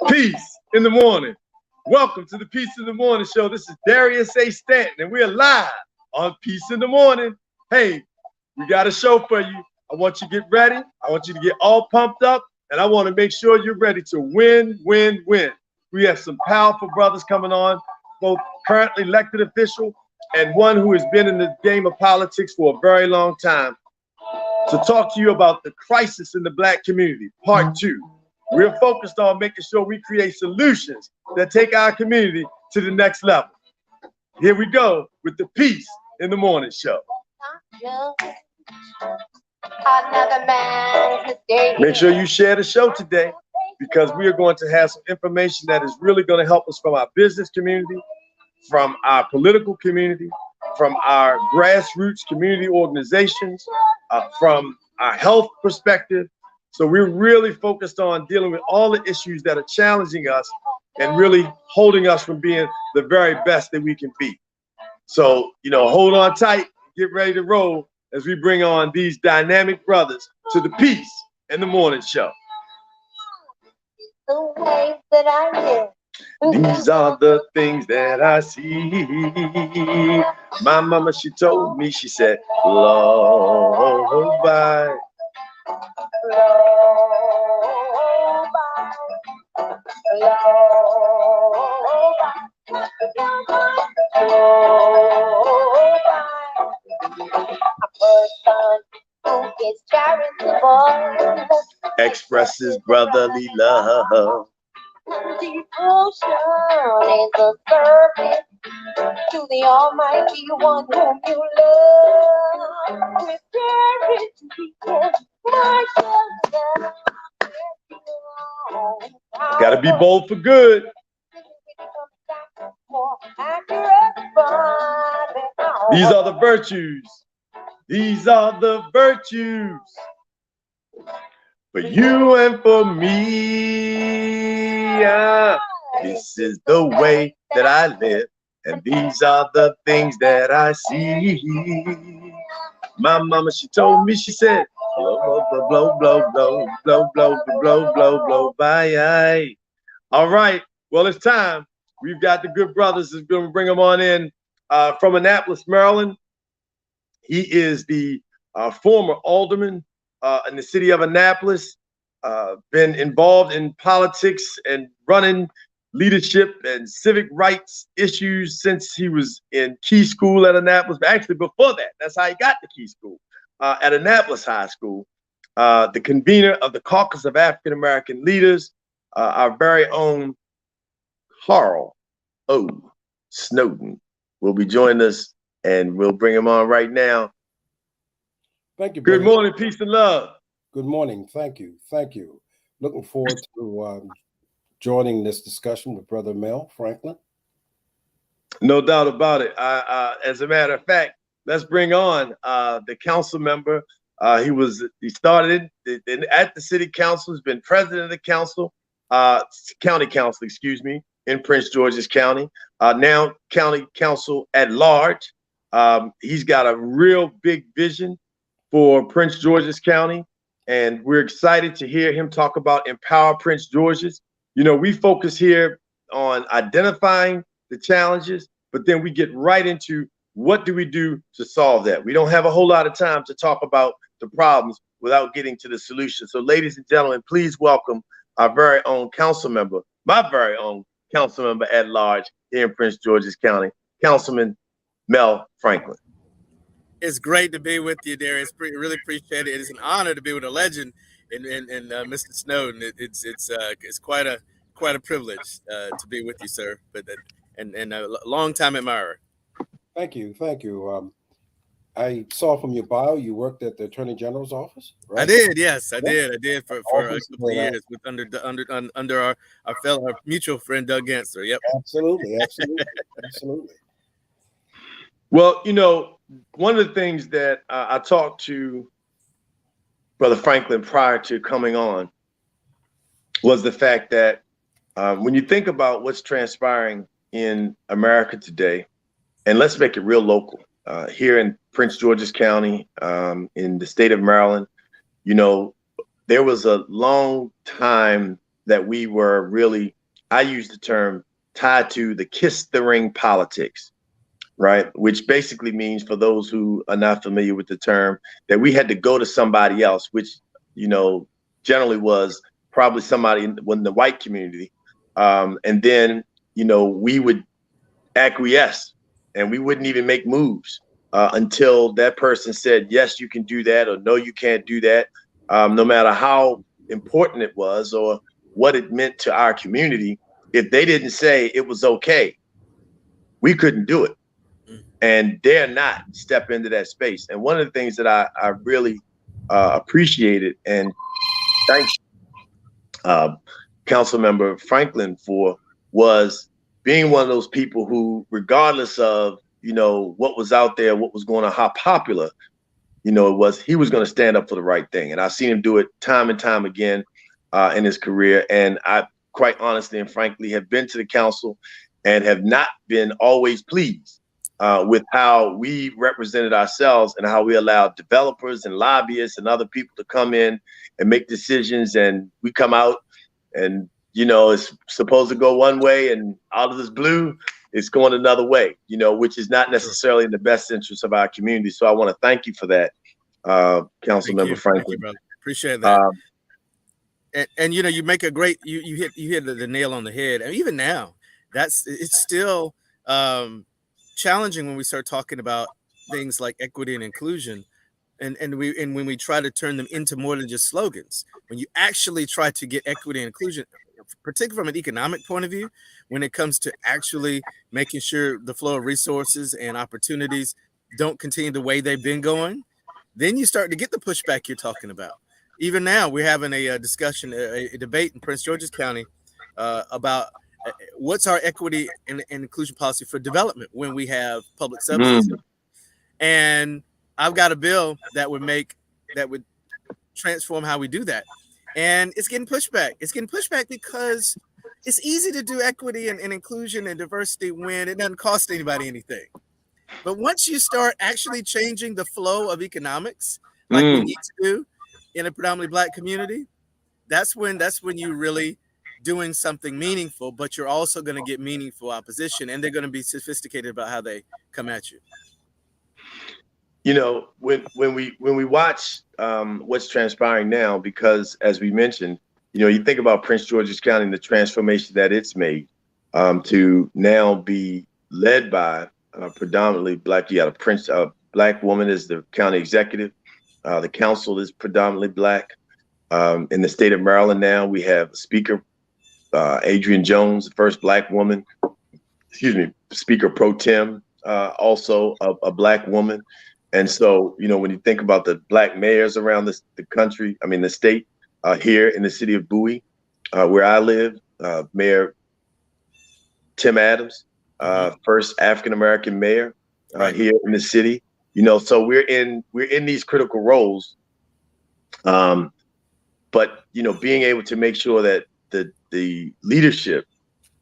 Peace in the morning. Welcome to the Peace in the Morning show. This is Darius A. Stanton, and we are live on Peace in the Morning. Hey, we got a show for you. I want you to get ready. I want you to get all pumped up, and I want to make sure you're ready to win, win, win. We have some powerful brothers coming on, both currently elected official and one who has been in the game of politics for a very long time, to talk to you about the crisis in the Black community, part 2. We're focused on making sure we create solutions that take our community to the next level. Here we go with the Peace in the Morning show. Make sure you share the show today, because we are going to have some information that is really going to help us from our business community, from our political community, from our grassroots community organizations, from our health perspective. So we're really focused on dealing with all the issues that are challenging us and really holding us from being the very best that we can be. So, hold on tight, get ready to roll as we bring on these dynamic brothers to the Peace in the Morning show. The way that I live. These are the things that I see. My mama, she told me, she said, Lord, bye. Expresses brotherly love. Devotion is a service to the Almighty One whom you love. Prepare it to be myself. Gotta be bold for good. These are the virtues. These are the virtues. For you and for me. This is the way that I live, and these are the things that I see. My mama, she told me, she said, blow, blow, blow, blow, blow, blow, blow, blow, blow, blow, bye. All right, well, it's time. We've got the good brothers. We're going to bring them on in from Annapolis, Maryland. He is the former alderman in the city of Annapolis, been involved in politics and running leadership and civic rights issues since he was in Key School at Annapolis. But actually, before that, that's how he got to Key School, at Annapolis High School. The convener of the Caucus of African American Leaders, our very own Carl Snowden will be joining us, and we'll bring him on right now. Thank you. Good morning, peace and love. Good morning. Thank you. Thank you. Looking forward to joining this discussion with Brother Mel Franklin. No doubt about it. As a matter of fact, let's bring on the council member. He started at the city council, has been president of the council, county council, excuse me, in Prince George's County. Now county council at large. He's got a real big vision for Prince George's County, and we're excited to hear him talk about Empower Prince George's. We focus here on identifying the challenges, but then we get right into what do we do to solve that. We don't have a whole lot of time to talk about the problems without getting to the solution. So ladies and gentlemen, please welcome our very own council member, my very own council member at large here in Prince George's County, Councilman Mel Franklin. It's great to be with you, Darius. Really appreciate it. It's an honor to be with a legend and Mr. Snowden. It's quite a privilege to be with you, sir. But and a long time admirer. Thank you. I saw from your bio you worked at the Attorney General's office, right? I did, yes, I did for a couple of years with under our mutual friend Doug Gantzer. Yep. Absolutely. Well, one of the things that I talked to Brother Franklin prior to coming on was the fact that when you think about what's transpiring in America today, and let's make it real local, here in Prince George's County, in the state of Maryland, there was a long time that we were really, I use the term, tied to the kiss the ring politics, right? Which basically means, for those who are not familiar with the term, that we had to go to somebody else, which, you know, generally was probably somebody in the white community. And then, you know, we would acquiesce and we wouldn't even make moves until that person said, yes, you can do that, or no, you can't do that. No matter how important it was or what it meant to our community, if they didn't say it was okay, we couldn't do it. And dare not step into that space. And one of the things that I really appreciated and thanked Councilmember Franklin for was being one of those people who, regardless of, you know, what was out there, what was going on, how popular, you know, it was, he was going to stand up for the right thing. And I've seen him do it time and time again in his career. And I quite honestly and frankly have been to the council and have not been always pleased with how we represented ourselves and how we allowed developers and lobbyists and other people to come in and make decisions. And we come out and, you know, it's supposed to go one way, and out of this blue, it's going another way, you know, which is not necessarily in the best interest of our community. So I want to thank you for that, Councilmember Franklin. Thank you, brother. Appreciate that. And you know, you make a great, you hit the nail on the head. And even now, it's still challenging when we start talking about things like equity and inclusion, and when we try to turn them into more than just slogans. When you actually try to get equity and inclusion, particularly from an economic point of view, when it comes to actually making sure the flow of resources and opportunities don't continue the way they've been going, then you start to get the pushback you're talking about. Even now, we're having a discussion, a debate in Prince George's County about what's our equity and inclusion policy for development when we have public subsidies. And I've got a bill that would transform how we do that. And it's getting pushback. It's getting pushback because it's easy to do equity and inclusion and diversity when it doesn't cost anybody anything. But once you start actually changing the flow of economics, like we need to do in a predominantly Black community, that's when you're really doing something meaningful, but you're also going to get meaningful opposition, and they're going to be sophisticated about how they come at you. You know, when we watch what's transpiring now, because as we mentioned, you know, you think about Prince George's County and the transformation that it's made to now be led by predominantly Black. You got a Black woman as the county executive. The council is predominantly Black. In the state of Maryland now, we have Speaker Adrienne Jones, the first Black woman. Speaker Pro Tem, also a Black woman. And so, you know, when you think about the Black mayors around the country, I mean, the state here in the city of Bowie, where I live, Mayor Tim Adams, first African-American mayor here in the city, you know, so we're in these critical roles. But, you know, being able to make sure that the leadership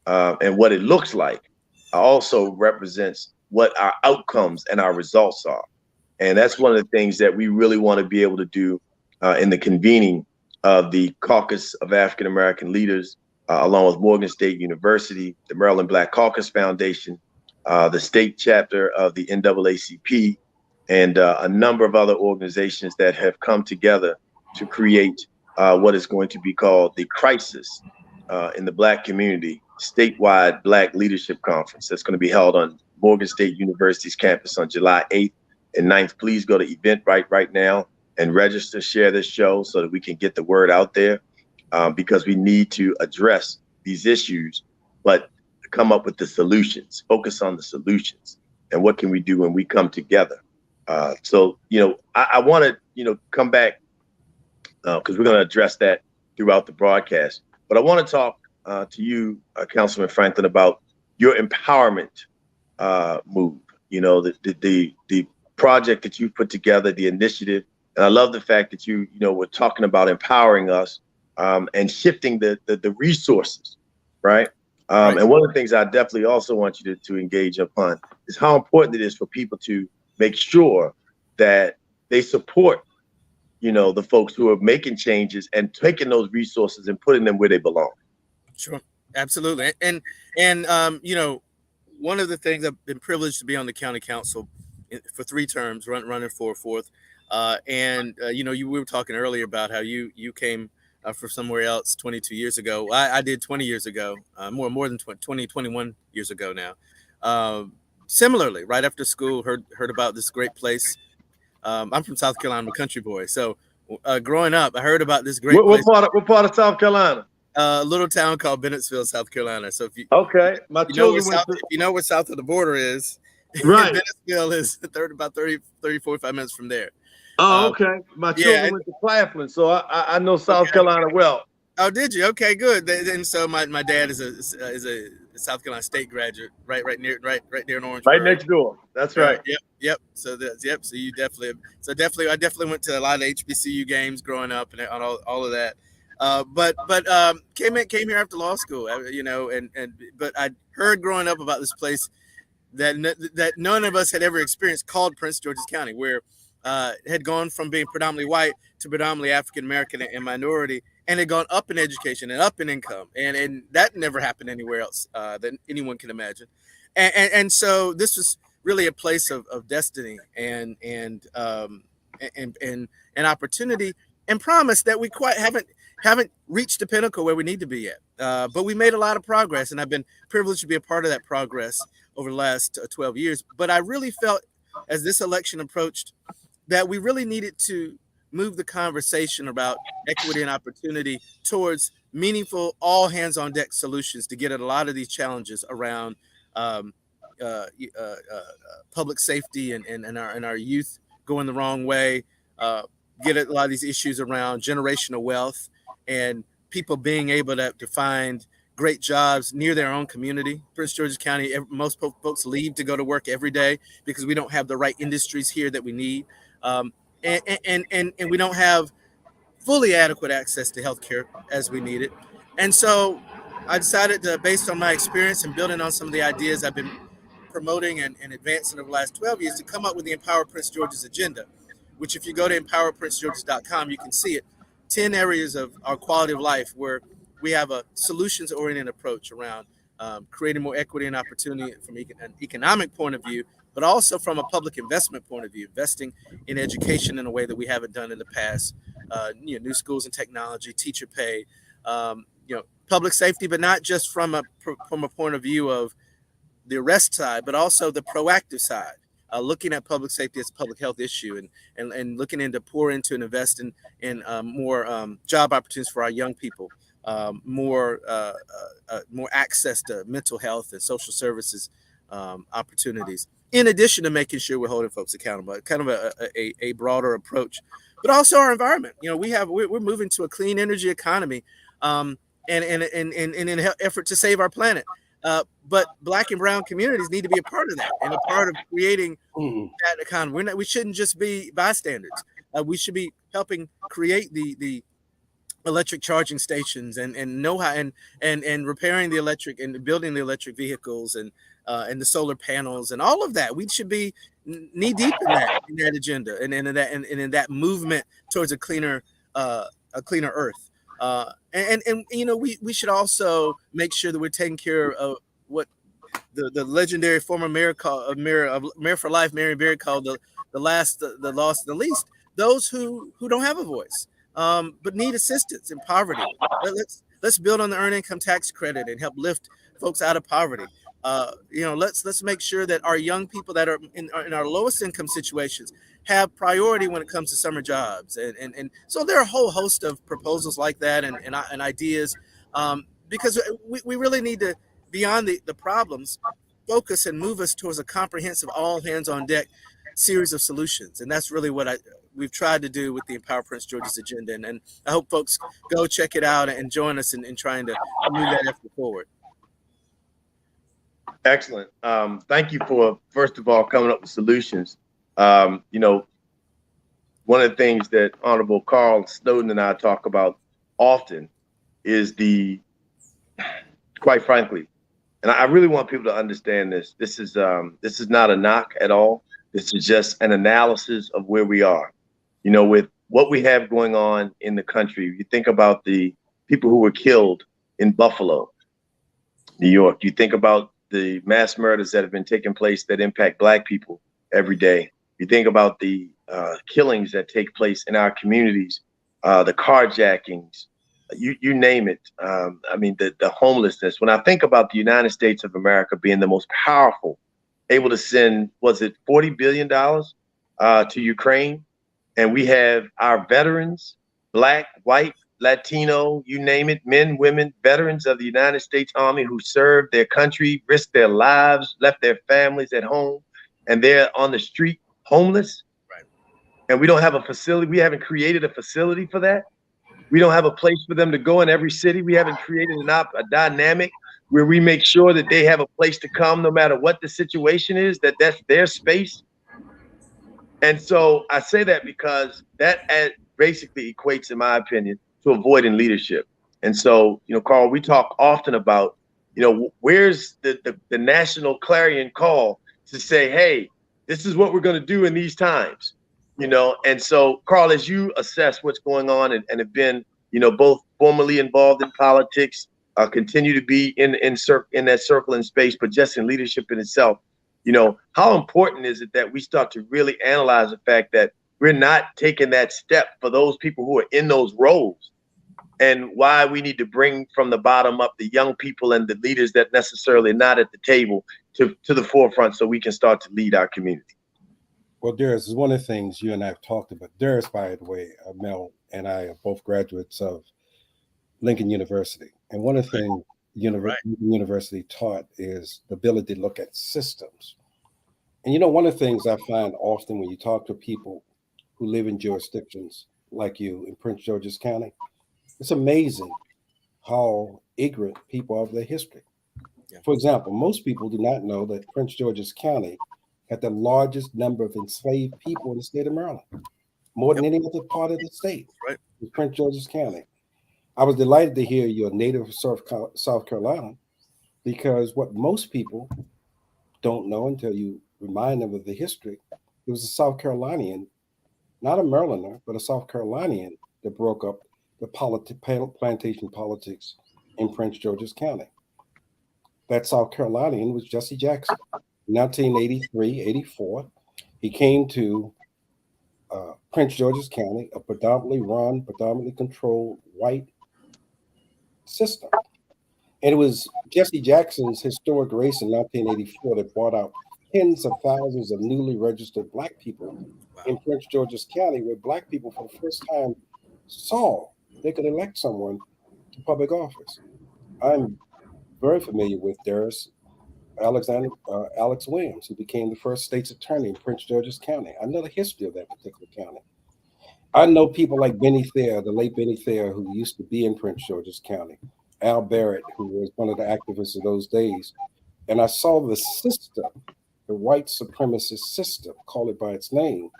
and what it looks like also represents what our outcomes and our results are. And that's one of the things that we really want to be able to do in the convening of the Caucus of African American Leaders, along with Morgan State University, the Maryland Black Caucus Foundation, the state chapter of the NAACP, and a number of other organizations that have come together to create what is going to be called the Crisis in the Black Community statewide Black Leadership Conference. That's going to be held on Morgan State University's campus on July 8th and 9th. Please go to Eventbrite right now and register, share this show so that we can get the word out there, because we need to address these issues, but come up with the solutions, focus on the solutions, and what can we do when we come together. So, you know, I want to, you know, come back because we're going to address that throughout the broadcast. But I want to talk to you, Councilman Franklin, about your empowerment move. You know, the project that you put together, the initiative. And I love the fact that you know, we're talking about empowering us and shifting the resources, right? And one of the things I definitely also want you to engage upon is how important it is for people to make sure that they support you know, the folks who are making changes and taking those resources and putting them where they belong. Sure, absolutely. And you know, one of the things I've been privileged to be on the county council for 3 terms, running for a 4th. You know, we were talking earlier about how you came from somewhere else 22 years ago. I did 20 years ago, more than 20, 21 years ago now. Similarly, right after school, heard about this great place. I'm from South Carolina, I'm a country boy. So growing up, I heard about this great place. What part of South Carolina? A little town called Bennettsville, South Carolina. So if you my you know children if you know where south of the border is, right. Bennettsville is about 30, 45 minutes from there. Okay. My children went to Claflin, so I know South Carolina well. Oh, did you? Okay, good. And so my dad is a South Carolina State graduate, right near in Orange. Right next door. That's right. Yep. So So you definitely. I definitely went to a lot of HBCU games growing up and all of that. But came here after law school, you know, but I heard growing up about this place that none of us had ever experienced called Prince George's County, where had gone from being predominantly white to predominantly African American and minority, and had gone up in education and up in income, and that never happened anywhere else that anyone can imagine, and so this was really a place of destiny and opportunity and promise that we quite haven't reached the pinnacle where we need to be yet, but we made a lot of progress, and I've been privileged to be a part of that progress over the last 12 years. But I really felt as this election approached that we really needed to move the conversation about equity and opportunity towards meaningful, all hands on deck solutions to get at a lot of these challenges around public safety and our youth going the wrong way, get at a lot of these issues around generational wealth and people being able to find great jobs near their own community. Prince George's County, most folks leave to go to work every day because we don't have the right industries here that we need. And we don't have fully adequate access to healthcare as we need it. And so I decided to, based on my experience and building on some of the ideas I've been promoting and advancing over the last 12 years, to come up with the Empower Prince George's agenda, which if you go to empowerprincegeorges.com, you can see it. 10 areas of our quality of life where we have a solutions-oriented approach around creating more equity and opportunity from an economic point of view, but also from a public investment point of view, investing in education in a way that we haven't done in the past. New schools and technology, teacher pay, public safety, but not just from a point of view of the arrest side, but also the proactive side. Looking at public safety as a public health issue and looking into pour into and invest in more job opportunities for our young people, more access to mental health and social services opportunities, in addition to making sure we're holding folks accountable, kind of a broader approach, but also our environment. We're moving to a clean energy economy, and in an effort to save our planet. But Black and brown communities need to be a part of that and a part of creating that economy. We shouldn't just be bystanders. We should be helping create the electric charging stations and know how and repairing the electric and building the electric vehicles and the solar panels and all of that. We should be knee deep in that agenda and in that movement towards a cleaner earth. We should also make sure that we're taking care of what the legendary former mayor for life, Marion Barry, called the lost, the least, those who don't have a voice, but need assistance in poverty. Let's build on the earned income tax credit and help lift folks out of poverty. Let's make sure that our young people that are in our lowest income situations have priority when it comes to summer jobs. And so there are a whole host of proposals like that and ideas, because we really need to, beyond the problems, focus and move us towards a comprehensive, all hands on deck series of solutions. And that's really what we've tried to do with the Empower Prince George's agenda. And I hope folks go check it out and join us in trying to move that effort forward. Excellent. Thank you for, first of all, coming up with solutions. One of the things that Honorable Carl Snowden and I talk about often is quite frankly, and I really want people to understand this. This is not a knock at all. This is just an analysis of where we are. With what we have going on in the country. You think about the people who were killed in Buffalo, New York. You think about the mass murders that have been taking place that impact Black people every day. You think about the killings that take place in our communities, the carjackings, you name it. I mean, the homelessness. When I think about the United States of America being the most powerful, able to send, was it $40 billion to Ukraine? And we have our veterans, Black, white, Latino, you name it, men, women, veterans of the United States Army who served their country, risked their lives, left their families at home, and they're on the street homeless. Right. And we don't have a facility. We haven't created a facility for that. We don't have a place for them to go in every city. We haven't created a dynamic where we make sure that they have a place to come no matter what the situation is, that's their space. And so I say that because that basically equates, in my opinion, to avoiding leadership. And so, Carl, we talk often about, where's the national clarion call to say, hey, this is what we're going to do in these times, And so, Carl, as you assess what's going on and have been, both formally involved in politics, continue to be in that circle and space, but just in leadership in itself, how important is it that we start to really analyze the fact that we're not taking that step for those people who are in those roles, and why we need to bring from the bottom up the young people and the leaders that necessarily not at the table to the forefront so we can start to lead our community? Well, Darius, is one of the things you and I have talked about. Darius, by the way, Mel and I are both graduates of Lincoln University. And one of the things University taught is the ability to look at systems. And one of the things I find often when you talk to people who live in jurisdictions like you in Prince George's County, it's amazing how ignorant people are of their history. Yeah. For example, most people do not know that Prince George's County had the largest number of enslaved people in the state of Maryland, more than any other part of the state. Right. Prince George's County. I was delighted to hear you're a native of South Carolina, because what most people don't know until you remind them of the history, it was a South Carolinian, not a Marylander, but a South Carolinian that broke up the plantation politics in Prince George's County. That South Carolinian was Jesse Jackson. In 1983, 84, he came to Prince George's County, a predominantly controlled white system. And it was Jesse Jackson's historic race in 1984 that brought out tens of thousands of newly registered Black people in Prince George's County, where Black people for the first time saw they could elect someone to public office. I'm very familiar with Darius Alex Williams, who became the first state's attorney in Prince George's County. I know the history of that particular county. I know people like Benny Thayer, the late Benny Thayer, who used to be in Prince George's County, Al Barrett, who was one of the activists of those days. And I saw the system, the white supremacist system, call it by its name,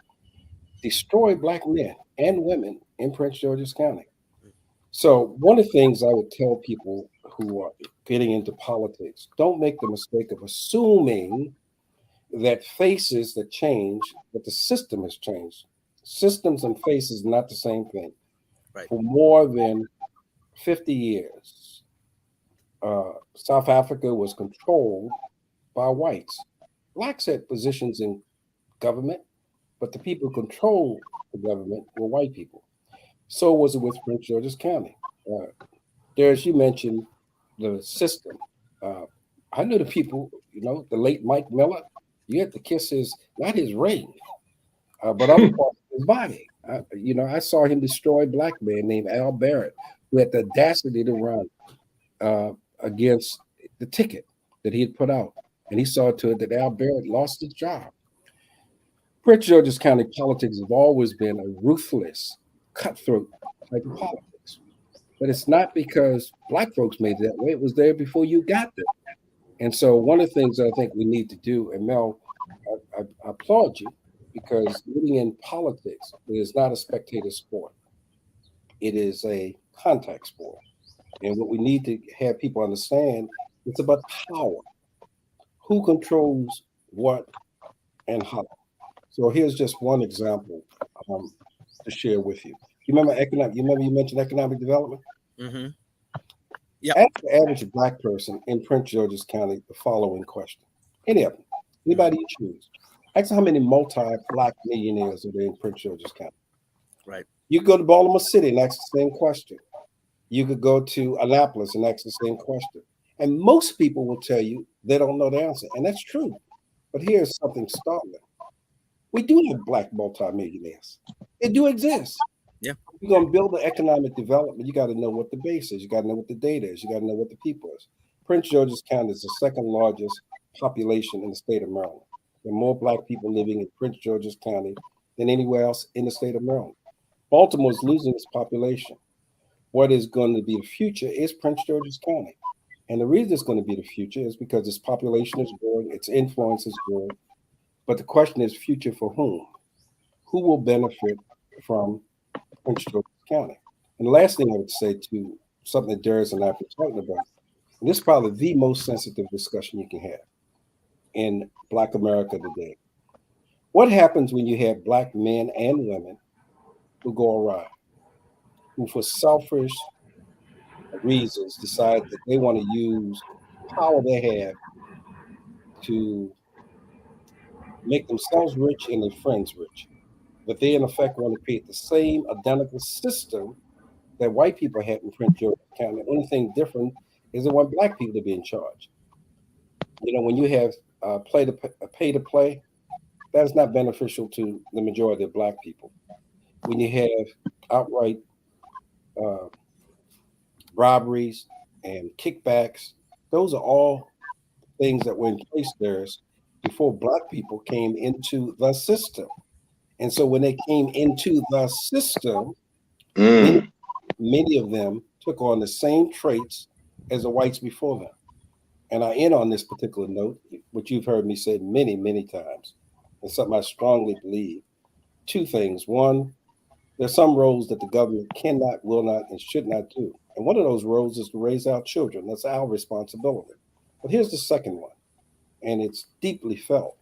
destroy Black men and women in Prince George's County. So one of the things I would tell people who are getting into politics, don't make the mistake of assuming that faces that change, that the system has changed. Systems and faces are not the same thing. Right. For more than 50 years, South Africa was controlled by whites. Blacks had positions in government, but the people who controlled the government were white people. So was it with Prince George's County. Darius, you mentioned the system. I knew the people, the late Mike Miller, you had to kiss not his ring, but other parts of his body. I saw him destroy a Black man named Al Barrett, who had the audacity to run against the ticket that he had put out. And he saw to it that Al Barrett lost his job. Prince George's County politics have always been a ruthless, cutthroat type of politics. But it's not because Black folks made it that way. It was there before you got there. And so one of the things I think we need to do, and Mel, I applaud you, because living in politics, it is not a spectator sport. It is a contact sport. And what we need to have people understand, it's about power. Who controls what and how? So here's just one example. to share with you. You remember you mentioned economic development? Mm-hmm. Yep. Ask the average black person in Prince George's County the following question. Any of them. Anybody you choose. Ask them how many multi-black millionaires are there in Prince George's County. Right. You could go to Baltimore City and ask the same question. You could go to Annapolis and ask the same question. And most people will tell you they don't know the answer. And that's true. But here's something startling. We do have black multimillionaires. They do exist. Yeah. If you're going to build the economic development, you got to know what the base is. You got to know what the data is. You got to know what the people is. Prince George's County is the second largest population in the state of Maryland. There are more black people living in Prince George's County than anywhere else in the state of Maryland. Baltimore is losing its population. What is going to be the future is Prince George's County. And the reason it's going to be the future is because its population is growing, its influence is growing. But the question is future for whom? Who will benefit from Prince George's County? And the last thing I would say to something that Darius and I have been talking about, and this is probably the most sensitive discussion you can have in Black America today. What happens when you have black men and women who go awry, who for selfish reasons decide that they want to use the power they have to make themselves rich and their friends rich? But they, in effect, want to create the same identical system that white people had in Prince George's County. The only thing different is they want black people to be in charge. You know, when you have pay to play, that is not beneficial to the majority of black people. When you have outright uh, robberies and kickbacks, those are all things that were in place there before black people came into the system. And so when they came into the system, many of them took on the same traits as the whites before them. And I end on this particular note, which you've heard me say many, many times, and something I strongly believe. Two things. One, there's some roles that the government cannot, will not, and should not do. And one of those roles is to raise our children. That's our responsibility. But here's the second one, and it's deeply felt.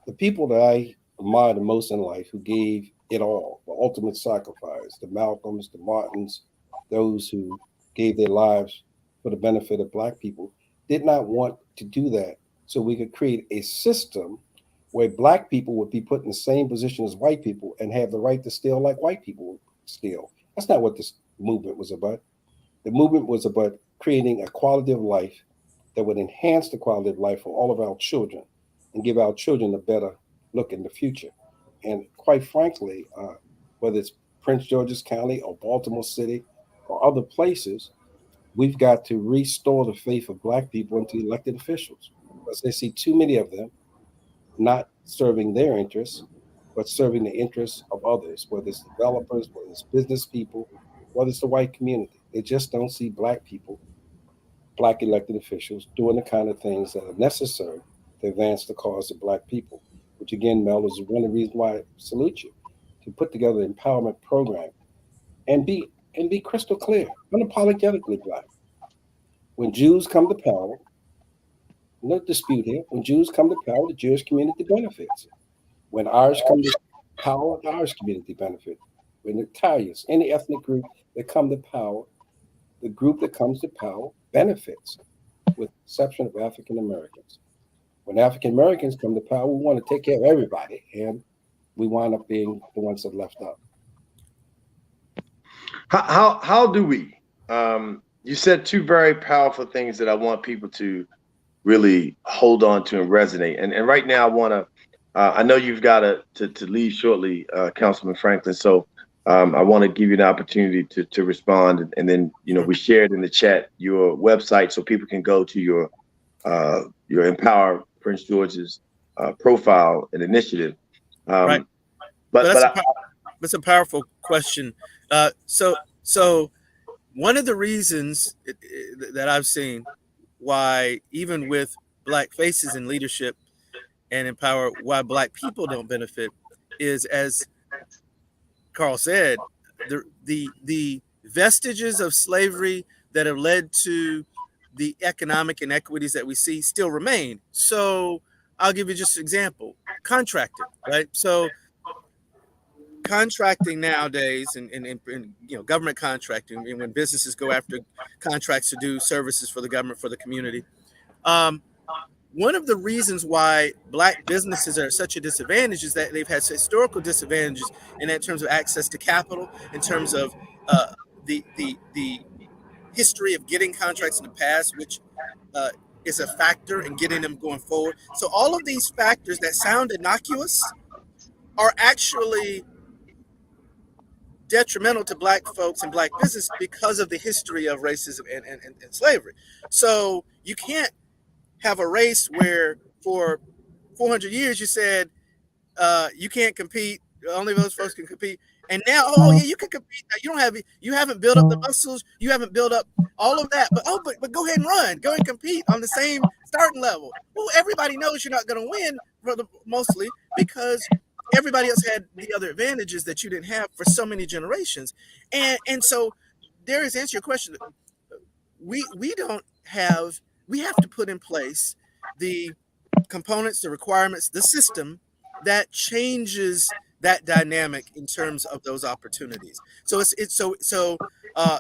The people that I admire the most in life who gave it all, the ultimate sacrifice, the Malcolms, the Martins, those who gave their lives for the benefit of black people, did not want to do that so we could create a system where black people would be put in the same position as white people and have the right to steal like white people steal. That's not what this movement was about. The movement was about creating a quality of life that would enhance the quality of life for all of our children and give our children a better look in the future. And quite frankly, whether it's Prince George's County or Baltimore City or other places, we've got to restore the faith of black people into elected officials because they see too many of them not serving their interests, but serving the interests of others, whether it's developers, whether it's business people, whether it's the white community. They just don't see black people, black elected officials, doing the kind of things that are necessary to advance the cause of black people, which again, Mel, is one of the reasons why I salute you, to put together an empowerment program and be crystal clear, unapologetically black. When Jews come to power, no dispute here, when Jews come to power, the Jewish community benefits. When Irish come to power, the Irish community benefits. When Italians, any ethnic group that come to power, the group that comes to power benefits, with the exception of African Americans. When African Americans come to power, we want to take care of everybody, and we wind up being the ones that are left out. How do we? You said two very powerful things that I want people to really hold on to and resonate. And right now, I want to. I know you've got to leave shortly, Councilman Franklin. So I want to give you an opportunity to respond, and then we shared in the chat your website so people can go to your Empower Prince George's profile and initiative. Right. But that's a powerful question. So one of the reasons that I've seen why, even with black faces in leadership and in power, why black people don't benefit is, as Carl said, the vestiges of slavery that have led to the economic inequities that we see still remain. So I'll give you just an example: contracting, right? So contracting nowadays, and government contracting, and when businesses go after contracts to do services for the government, for the community, one of the reasons why Black businesses are at such a disadvantage is that they've had historical disadvantages in terms of access to capital, in terms of uh, the history of getting contracts in the past, which uh, is a factor in getting them going forward. So all of these factors that sound innocuous are actually detrimental to Black folks and Black business because of the history of racism and slavery. So you can't have a race where for 400 years you said you can't compete. Only those folks can compete. And now, oh yeah, you can compete. Now, you haven't built up the muscles. You haven't built up all of that. But go ahead and run. Go and compete on the same starting level. Well, everybody knows you're not going to win, mostly because everybody else had the other advantages that you didn't have for so many generations. And so, Darius, to answer your question, we don't have. We have to put in place the components, the requirements, the system that changes that dynamic in terms of those opportunities. So uh,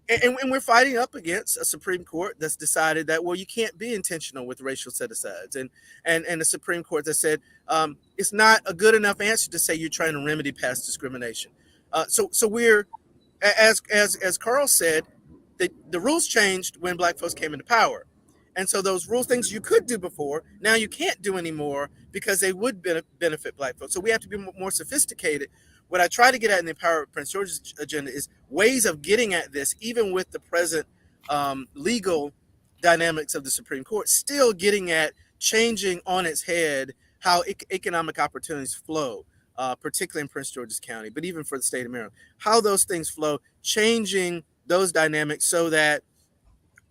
and we're fighting up against a Supreme Court that's decided that, well, you can't be intentional with racial set-asides, and the Supreme Court that said it's not a good enough answer to say you're trying to remedy past discrimination. So we're, as Carl said, the rules changed when Black folks came into power. And so those rules, things you could do before, now you can't do anymore because they would benefit Black folks. So we have to be more sophisticated. What I try to get at in the Empower Prince George's agenda is ways of getting at this, even with the present legal dynamics of the Supreme Court, still getting at changing on its head how economic opportunities flow, particularly in Prince George's County, but even for the state of Maryland, how those things flow, changing those dynamics so that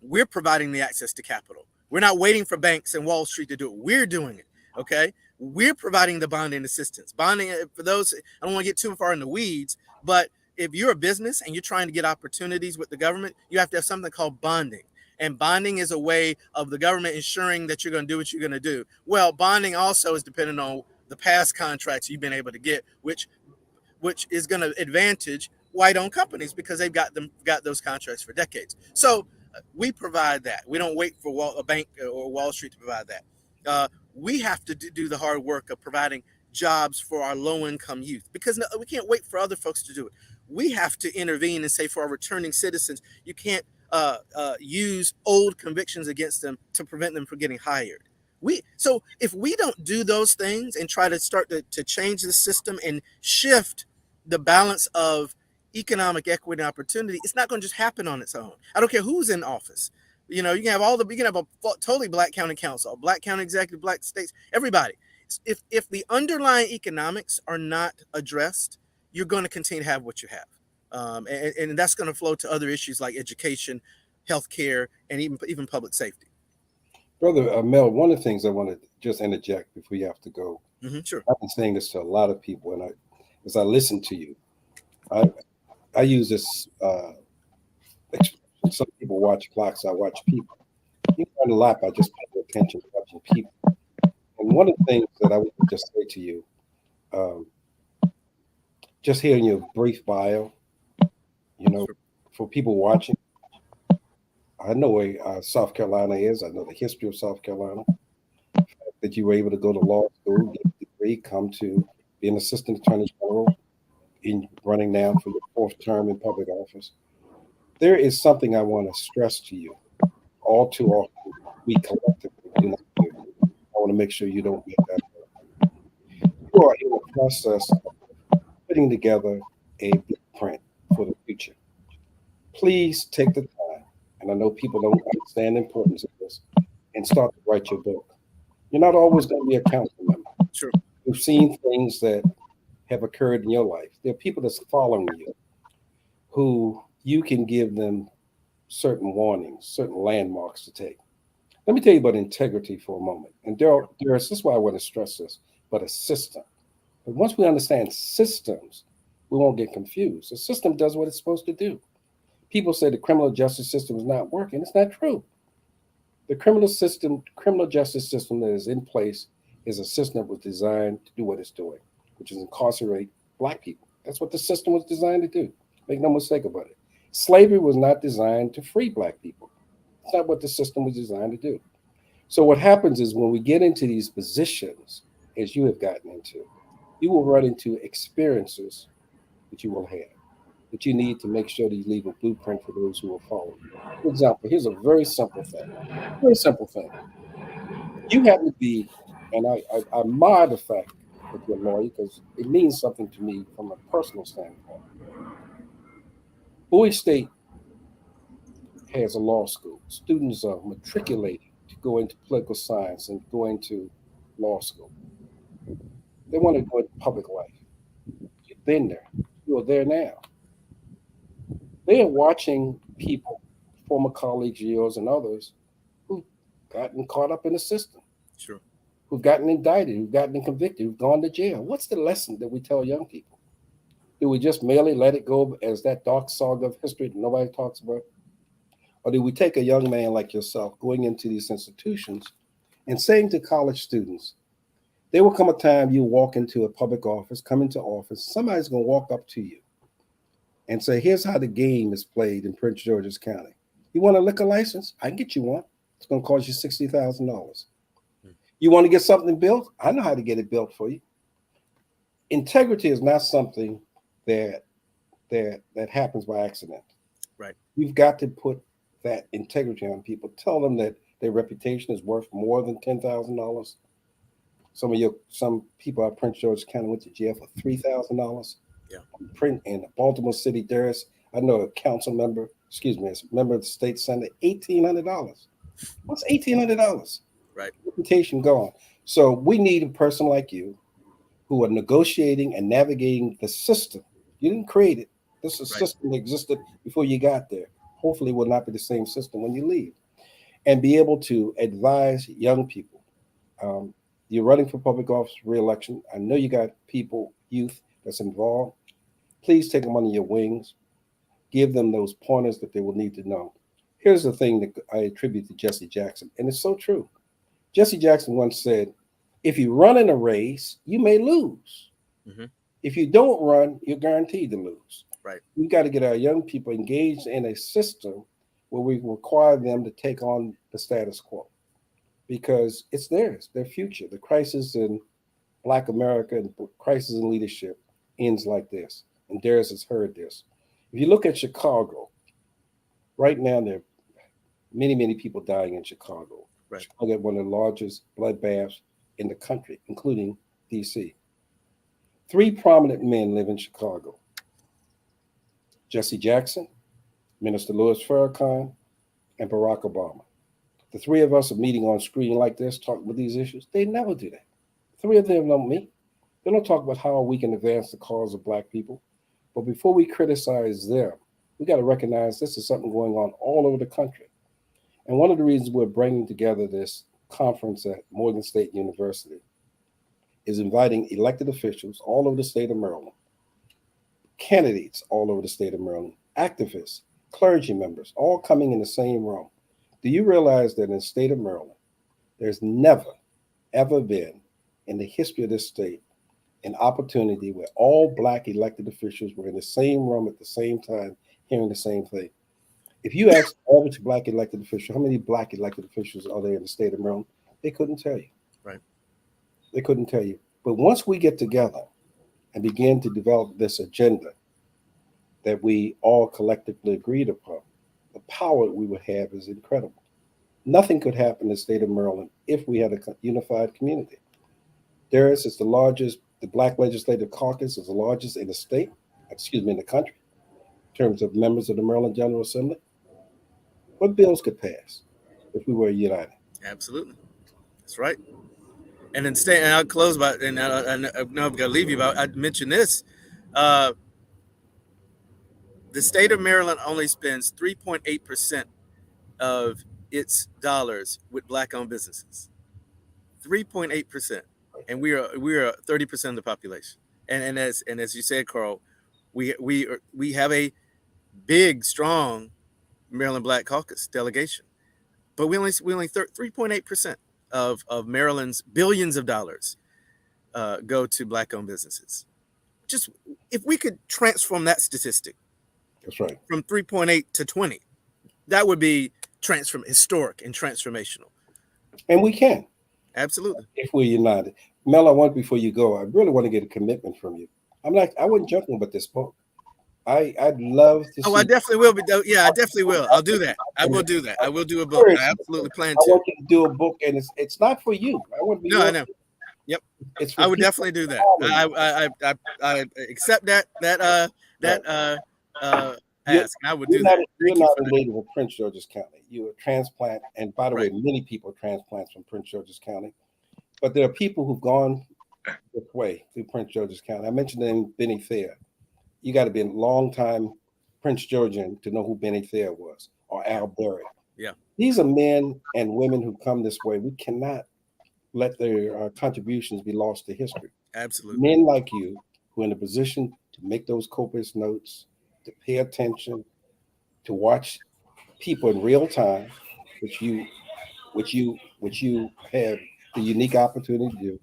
we're providing the access to capital. We're not waiting for banks and Wall Street to do it. We're doing it. Okay. We're providing the bonding assistance. Bonding, for those, I don't want to get too far in the weeds, but if you're a business and you're trying to get opportunities with the government, you have to have something called bonding. And bonding is a way of the government ensuring that you're going to do what you're going to do. Well, bonding also is dependent on the past contracts you've been able to get, which is going to advantage white-owned companies because they've got those contracts for decades. So we provide that. We don't wait for a bank or Wall Street to provide that. We have to do the hard work of providing jobs for our low-income youth because we can't wait for other folks to do it. We have to intervene and say for our returning citizens, you can't use old convictions against them to prevent them from getting hired. So if we don't do those things and try to start to change the system and shift the balance of economic equity and opportunity, it's not going to just happen on its own. I don't care who's in office. You can have a totally Black county council, Black county executive, Black states, everybody. If the underlying economics are not addressed, you're going to continue to have what you have, and that's going to flow to other issues like education, healthcare, and even public safety. Brother Mel, one of the things I want to just interject before you have to go. Sure. I've been saying this to a lot of people, and as I listen to you, I use this expression. Some people watch clocks, I watch people. You on the lap, I just pay attention to watching people. And one of the things that I would just say to you, just hearing your brief bio, for people watching, I know where South Carolina is. I know the history of South Carolina. The fact that you were able to go to law school, get a degree, come to be an assistant attorney general, in running now for your fourth term in public office. There is something I want to stress to you. All too often, we collectively do not do. I want to make sure you don't get that. You are in the process of putting together a blueprint for the future. Please take the time, and I know people don't understand the importance of this, and start to write your book. You're not always going to be a council member. Sure. You've seen things that have occurred in your life. There are people that's following you who you can give them certain warnings, certain landmarks to take. Let me tell you about integrity for a moment. And this is why I want to stress this, but a system. But once we understand systems, we won't get confused. The system does what it's supposed to do. People say the criminal justice system is not working. It's not true. The criminal justice system that is in place is a system that was designed to do what it's doing, which is incarcerate Black people. That's what the system was designed to do. Make no mistake about it. Slavery was not designed to free black people. It's not what the system was designed to do. So what happens is when we get into these positions, as you have gotten into, you will run into experiences that you will have, that you need to make sure that you leave a blueprint for those who will follow you. For example, here's a very simple thing. Very simple thing. You happen to be, and I admire the fact that you're a lawyer because it means something to me from a personal standpoint. Bowie State has a law school. Students are matriculating to go into political science and go into law school. They want to go into public life. You've been there. You are there now. They are watching people, former colleagues of yours and others, who've gotten caught up in the system, Sure. who've gotten indicted, who've gotten convicted, who've gone to jail. What's the lesson that we tell young people? Do we just merely let it go as that dark saga of history that nobody talks about? Or do we take a young man like yourself going into these institutions and saying to college students, there will come a time you walk into a public office, come into office, somebody's going to walk up to you and say, here's how the game is played in Prince George's County. You want a liquor license? I can get you one. It's going to cost you $60,000. You want to get something built? I know how to get it built for you. Integrity is not something that happens by accident. Right. You've got to put that integrity on people. Tell them that their reputation is worth more than $10,000. Some people at Prince George's County went to jail for $3,000. Yeah. Print in Baltimore City, there's I know a council member, excuse me, as a member of the state senate, $1,800. What's $1,800? Right. Reputation gone. So we need a person like you who are negotiating and navigating the system. You didn't create it. This is a system that existed before you got there. Hopefully it will not be the same system when you leave. And be able to advise young people. You're running for public office re-election. I know you got people, youth that's involved. Please take them under your wings. Give them those pointers that they will need to know. Here's the thing that I attribute to Jesse Jackson, and it's so true. Jesse Jackson once said, if you run in a race, you may lose. Mm-hmm. If you don't run, you're guaranteed to lose. Right. We've got to get our young people engaged in a system where we require them to take on the status quo because it's theirs, their future. The crisis in Black America and crisis in leadership ends like this. And Darius has heard this. If you look at Chicago, right now there are many, many people dying in Chicago. Right. Chicago had one of the largest bloodbaths in the country, including DC. 3 prominent men live in Chicago. Jesse Jackson, Minister Louis Farrakhan, and Barack Obama. The 3 of us are meeting on screen like this, talking about these issues. They never do that. 3 of them don't meet. They don't talk about how we can advance the cause of Black people. But before we criticize them, we got to recognize this is something going on all over the country. And one of the reasons we're bringing together this conference at Morgan State University is inviting elected officials all over the state of Maryland, candidates all over the state of Maryland, activists, clergy members, all coming in the same room. Do you realize that in the state of Maryland, there's never, ever been in the history of this state an opportunity where all Black elected officials were in the same room at the same time, hearing the same thing? If you ask the average Black elected official, how many Black elected officials are there in the state of Maryland? They couldn't tell you. Right. They couldn't tell you. But once we get together and begin to develop this agenda that we all collectively agreed upon, the power that we would have is incredible. Nothing could happen in the state of Maryland if we had a unified community. Darius is the largest, the Black Legislative Caucus is the largest in the state, in the country, in terms of members of the Maryland General Assembly. What bills could pass if we were united? Absolutely. That's right. And then and I'll close by, and I know I've got to leave you, but I'd mention this. The state of Maryland only spends 3.8% of its dollars with Black-owned businesses. 3.8%, and we are 30% of the population. And as you said, Carl, we have a big, strong Maryland Black Caucus delegation, but we only 3.8% of Maryland's billions of dollars go to Black-owned businesses. just if we could transform that statistic, That's right. from 3.8 to 20, that would be historic and transformational. And we can. Absolutely. If we're united. Mel, I want, before you go, I really want to get a commitment from you. I wouldn't jump in with this book. I'd love to see. Oh, I definitely will be. Yeah, I definitely will. I'll do that. I will do that. I will do a book. I absolutely plan I to. want you to do a book, and it's not for you. I want to be. No, I know. Yep. It's for I would people. definitely do that. I accept that ask. I would do that. You're not a native of Prince George's County. You're a transplant, and by the way, many people are transplants from Prince George's County. But there are people who've gone this way through Prince George's County. I mentioned the name Benny Thayer. You got to be a long time Prince Georgian to know who Benny Thayer was, or Al Berry. Yeah. These are men and women who come this way. We cannot let their contributions be lost to history. Absolutely. Men like you who are in a position to make those copious notes, to pay attention, to watch people in real time, which you have the unique opportunity to do.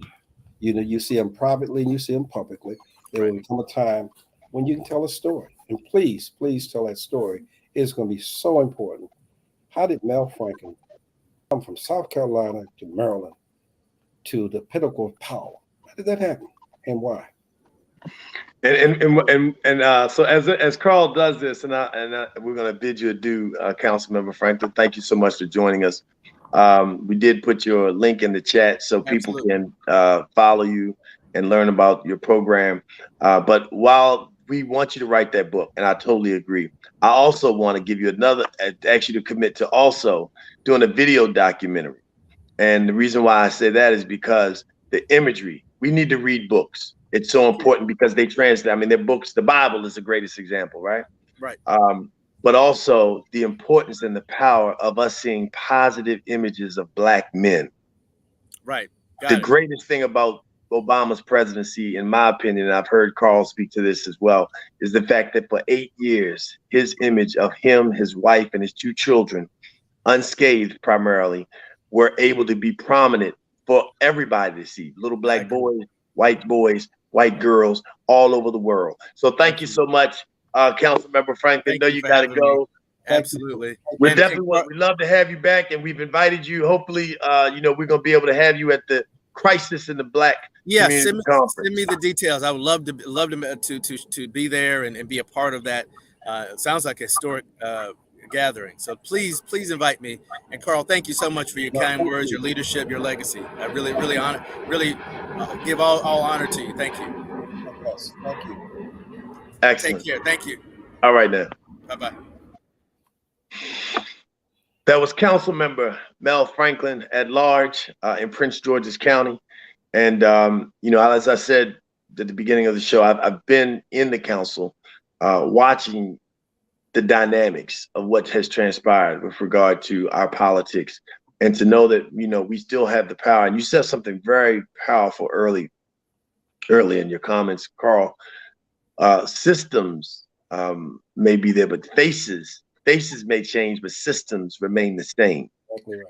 You know, you see them privately and you see them publicly. There will come a time when you can tell a story. And please tell that story. It's going to be so important. How did Mel Franklin come from South Carolina to Maryland to the pinnacle of power? How did that happen, and why? So as Carl does this, and we're going to bid you adieu, Councilmember Franklin. Thank you so much for joining us. We did put your link in the chat so people can follow you and learn about your program. But while we want you to write that book, and I totally agree, I also want to give you ask you to commit to also doing a video documentary. And the reason why I say that is because the imagery, we need to read books. It's so important because they translate. I mean, their books, the Bible is the greatest example, right? Right. But also the importance and the power of us seeing positive images of Black men. Right. The greatest thing about Obama's presidency, in my opinion, and I've heard Carl speak to this as well, is the fact that for 8 years, his image of him, his wife, and his 2 children, unscathed primarily, were able to be prominent for everybody to see. Little Black boys, white girls, all over the world. So thank you so much, Councilmember Franklin. I know you got to go. Absolutely. We'd love to have you back, and we've invited you. Hopefully, we're going to be able to have you at the Crisis in the Black Community Conference. Send me the details. I would love to be there and be a part of that. It sounds like a historic gathering. So please invite me. And Carl, thank you so much for your kind words, your leadership, your legacy. I really give all honor to you. Thank you. Yes, thank you. Excellent. Take care. Thank you. All right now. Bye-bye. That was Councilmember Mel Franklin at large in Prince George's County. And, as I said at the beginning of the show, I've been in the council watching the dynamics of what has transpired with regard to our politics, and to know that, we still have the power. And you said something very powerful early in your comments, Carl. Systems may be there, but faces may change, but systems remain the same. Exactly right.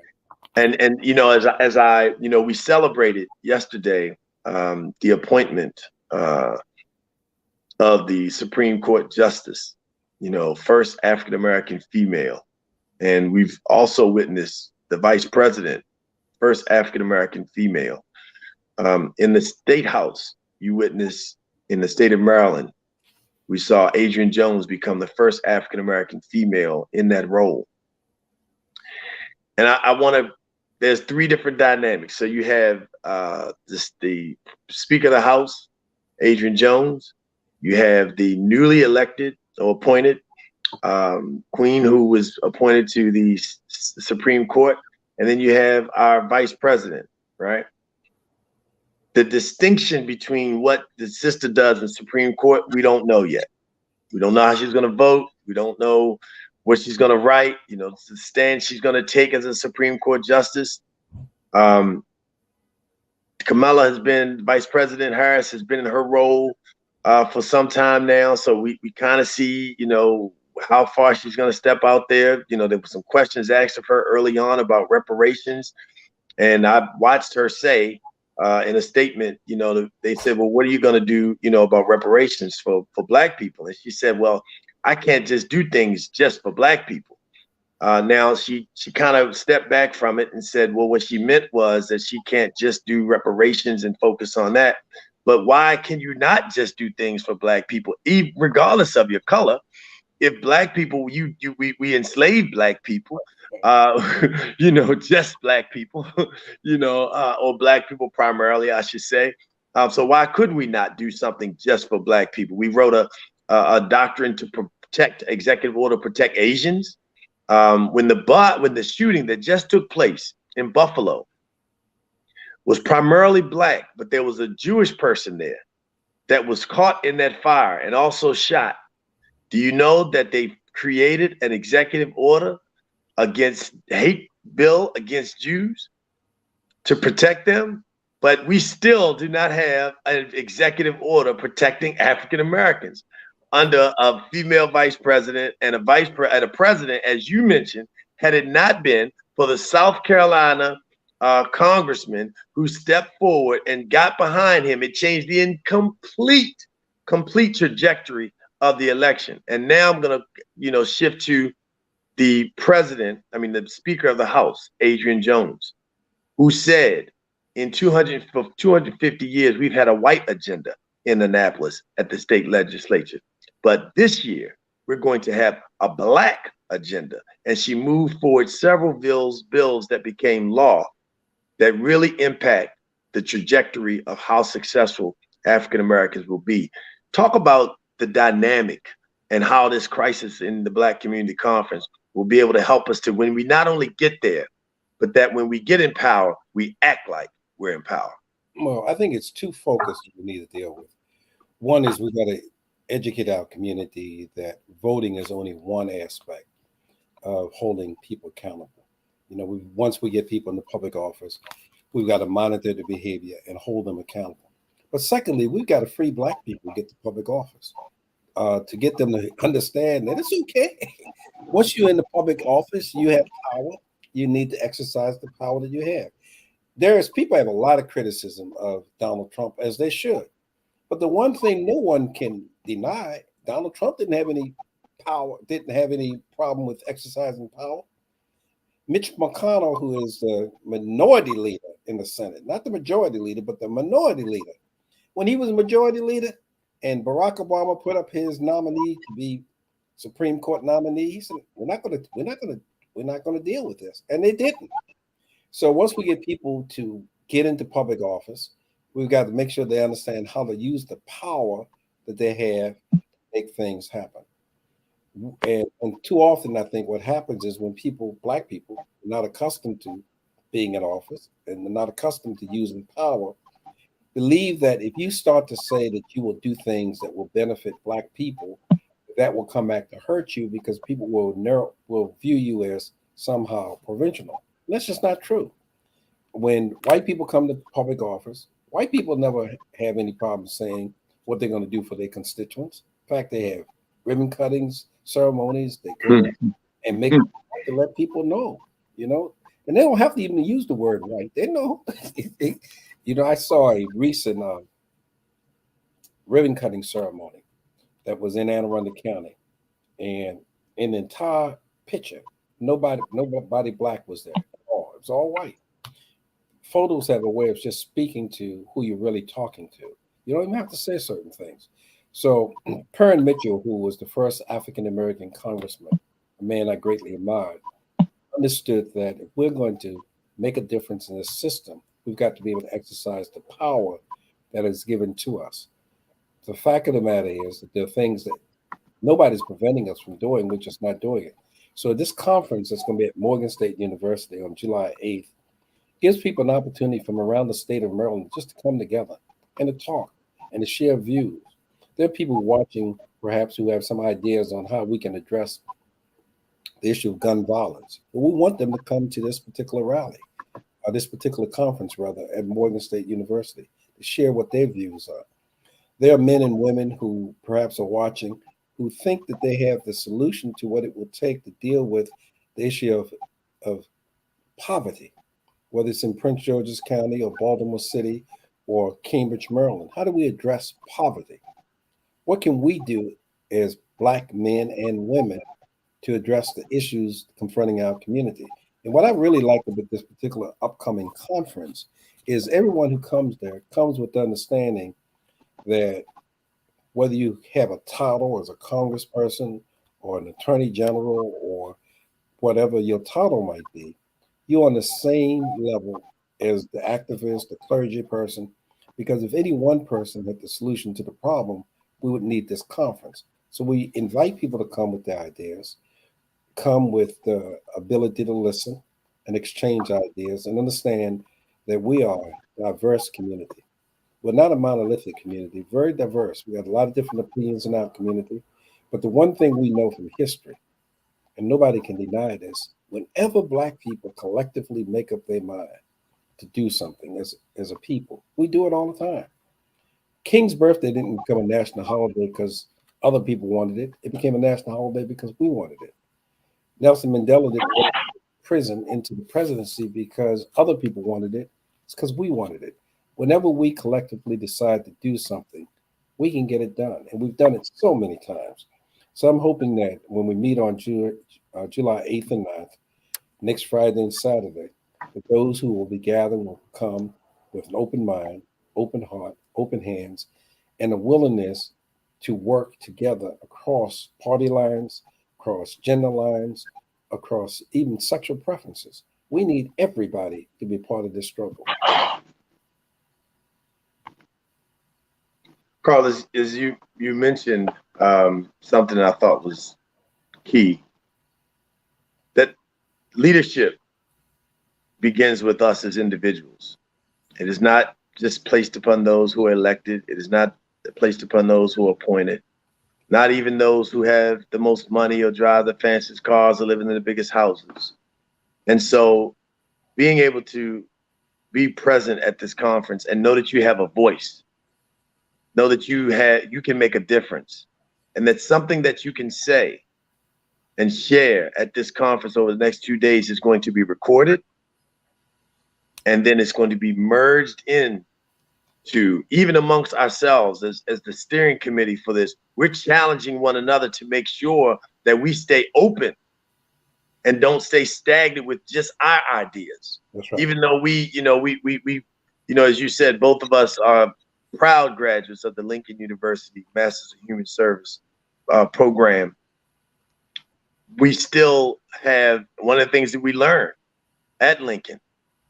And we celebrated yesterday the appointment of the Supreme Court Justice, first African-American female. And we've also witnessed the Vice President, first African-American female. In the State House, you witnessed in the state of Maryland, we saw Adrienne Jones become the first African-American female in that role. And there's 3 different dynamics. So you have the Speaker of the House, Adrienne Jones. You have the newly elected or appointed Queen, who was appointed to the Supreme Court. And then you have our Vice President, right? The distinction between what the sister does in the Supreme Court, we don't know yet. We don't know how she's going to vote. We don't know what she's going to write, the stand she's going to take as a Supreme Court justice. Kamala has been, Vice President Harris has been in her role for some time now. So we kind of see, how far she's going to step out there. There were some questions asked of her early on about reparations. And I watched her say, in a statement, they said, well, what are you going to do, about reparations for Black people? And she said, well, I can't just do things just for Black people. Now she kind of stepped back from it and said, well, what she meant was that she can't just do reparations and focus on that. But why can you not just do things for Black people, regardless of your color? If Black people, we enslaved Black people, just Black people, or Black people primarily, I should say. So why could we not do something just for Black people? We wrote a doctrine to protect, executive order to protect Asians. When the shooting that just took place in Buffalo was primarily Black, but there was a Jewish person there that was caught in that fire and also shot. Do you know that they created an executive order against hate bill against Jews to protect them? But we still do not have an executive order protecting African Americans under a female vice president and a president, as you mentioned. Had it not been for the South Carolina congressman who stepped forward and got behind him, it changed the complete trajectory of the election. And now I'm going to, shift to the Speaker of the House, Adrian Jones, who said in 250 years, we've had a white agenda in Annapolis at the state legislature. But this year, we're going to have a Black agenda. And she moved forward several bills that became law that really impact the trajectory of how successful African Americans will be. Talk about the dynamic and how this crisis in the Black Community Conference will be able to help us to, when we not only get there, but that when we get in power, we act like we're in power. Well, I think it's two focuses we need to deal with. One is we got to educate our community that voting is only one aspect of holding people accountable. Once we get people in the public office, we've got to monitor the behavior and hold them accountable. But secondly, we've got to free Black people to get to public office, to get them to understand that it's okay. Once you're in the public office, you have power. You need to exercise the power that you have. People have a lot of criticism of Donald Trump, as they should. But the one thing no one can deny, Donald Trump didn't have any power, didn't have any problem with exercising power. Mitch McConnell, who is the minority leader in the Senate, not the majority leader, but the minority leader. When he was majority leader and Barack Obama put up his nominee to be Supreme Court nominee, he said, we're not going to deal with this. And they didn't. So once we get people to get into public office, we've got to make sure they understand how to use the power that they have to make things happen. And too often, I think what happens is when Black people, are not accustomed to being in office and they're not accustomed to using power, believe that if you start to say that you will do things that will benefit Black people, that will come back to hurt you because people will view you as somehow provincial. That's just not true. When white people come to public office, white people never have any problem saying what they're going to do for their constituents. In fact, they have ribbon cuttings, ceremonies. They go and make to let people know, and they don't have to even use the word white. They know. I saw a recent ribbon cutting ceremony that was in Anne Arundel County, and in the entire picture, nobody Black was there at all. It was all white. Photos have a way of just speaking to who you're really talking to. You don't even have to say certain things. So Perrin Mitchell, who was the first African-American congressman, a man I greatly admired, understood that if we're going to make a difference in this system, we've got to be able to exercise the power that is given to us. The fact of the matter is that there are things that nobody's preventing us from doing, we're just not doing it. So this conference that's going to be at Morgan State University on July 8th gives people an opportunity from around the state of Maryland just to come together and to talk and to share views. There are people watching, perhaps, who have some ideas on how we can address the issue of gun violence. But we want them to come to this particular rally, or this particular conference, rather, at Morgan State University to share what their views are. There are men and women who perhaps are watching who think that they have the solution to what it will take to deal with the issue of poverty. whether it's in Prince George's County or Baltimore City or Cambridge, Maryland? How do we address poverty? What can we do as Black men and women to address the issues confronting our community? And what I really like about this particular upcoming conference is everyone who comes there comes with the understanding that whether you have a title as a congressperson or an attorney general or whatever your title might be, you're on the same level as the activist, the clergy person, because if any one person had the solution to the problem, we would need this conference. So we invite people to come with their ideas, come with the ability to listen and exchange ideas and understand that we are a diverse community. We're not a monolithic community, very diverse. We have a lot of different opinions in our community. But the one thing we know from history, and nobody can deny this, whenever Black people collectively make up their mind to do something as a people, we do it all the time. King's birthday didn't become a national holiday because other people wanted it. It became a national holiday because we wanted it. Nelson Mandela didn't go to prison into the presidency because other people wanted it. It's because we wanted it. Whenever we collectively decide to do something, we can get it done. And we've done it so many times. So I'm hoping that when we meet on July 8th and 9th, next Friday and Saturday, that those who will be gathering will come with an open mind, open heart, open hands, and a willingness to work together across party lines, across gender lines, across even sexual preferences. We need everybody to be part of this struggle. Carl, as you mentioned something I thought was key, that leadership begins with us as individuals. It is not just placed upon those who are elected. It is not placed upon those who are appointed, not even those who have the most money or drive the fanciest cars or live in the biggest houses. And so being able to be present at this conference and know that you have a voice, know that you can make a difference, and that something that you can say and share at this conference over the next 2 days is going to be recorded, and then it's going to be merged in to, even amongst ourselves as the steering committee for this, we're challenging one another to make sure that we stay open and don't stay stagnant with just our ideas. That's right. Even though we, as you said, both of us are proud graduates of the Lincoln University Masters of Human Service program, we still have, one of the things that we learned at Lincoln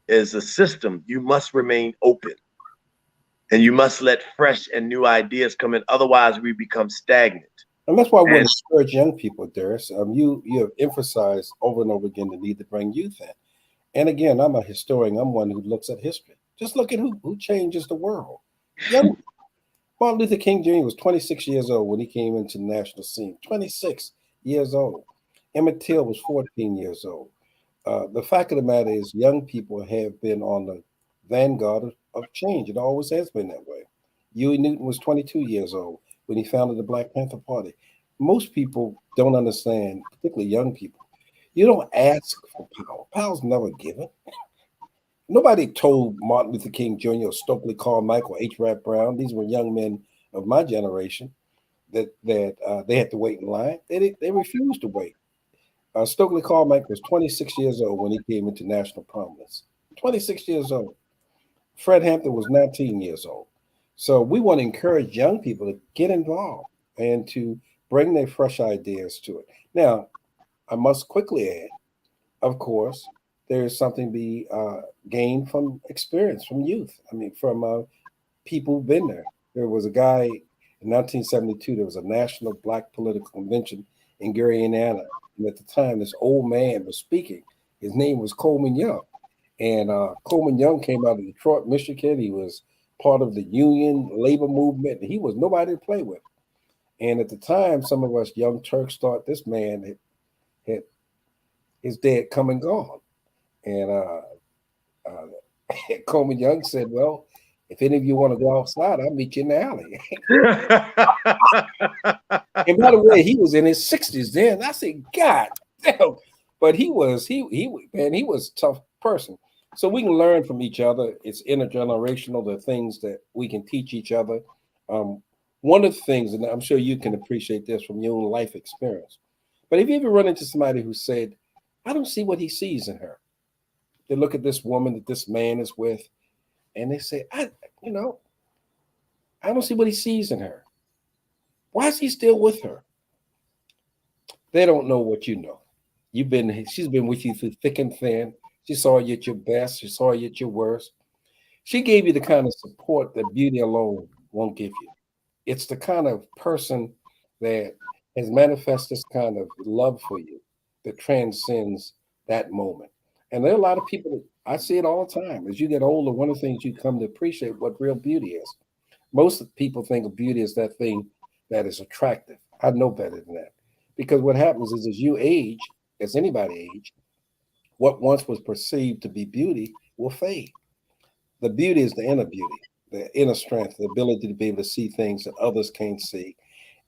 is a system. You must remain open and you must let fresh and new ideas come in. Otherwise we become stagnant. And that's why we encourage young people, Darius. You have emphasized over and over again the need to bring youth in. And again, I'm a historian. I'm one who looks at history. Just look at who changes the world. Young Martin Luther King Jr. was 26 years old when he came into the national scene. 26 years old. Emmett Till was 14 years old. The fact of the matter is, young people have been on the vanguard of change. It always has been that way. Huey Newton was 22 years old when he founded the Black Panther Party. Most people don't understand, particularly young people. You don't ask for power. Power's never given. Nobody told Martin Luther King Jr. or Stokely Carmichael or H. Rap Brown, these were young men of my generation, that they had to wait in line. They refused to wait. Stokely Carmichael was 26 years old when he came into national prominence. 26 years old. Fred Hampton was 19 years old. So we want to encourage young people to get involved and to bring their fresh ideas to it. Now, I must quickly add, of course, there is something to be gained from experience, from youth. I mean, from people who've been there. There was a guy in 1972, there was a national Black political convention in Gary, Indiana. And at the time, this old man was speaking. His name was Coleman Young. And Coleman Young came out of Detroit, Michigan. He was part of the union labor movement. He was nobody to play with. And at the time, some of us young Turks thought this man had his day had come and gone. And Coleman Young said, well, if any of you want to go outside, I'll meet you in the alley. And by the way, he was in his 60s then. I said, God damn. But he was a tough person. So we can learn from each other. It's intergenerational, the things that we can teach each other. Um, one of the things, and I'm sure you can appreciate this from your own life experience, but if you ever run into somebody who said, I don't see what he sees in her. They look at this woman that this man is with, and they say, you know, I don't see what he sees in her. Why is he still with her? They don't know what you know. She's been with you through thick and thin. She saw you at your best. She saw you at your worst. She gave you the kind of support that beauty alone won't give you. It's the kind of person that has manifested this kind of love for you that transcends that moment. And there are a lot of people that I see it all the time. As you get older, one of the things you come to appreciate what real beauty is. Most people think of beauty as that thing that is attractive. I know better than that. Because what happens is as you age, as anybody age, what once was perceived to be beauty will fade. The beauty is the inner beauty, the inner strength, the ability to be able to see things that others can't see,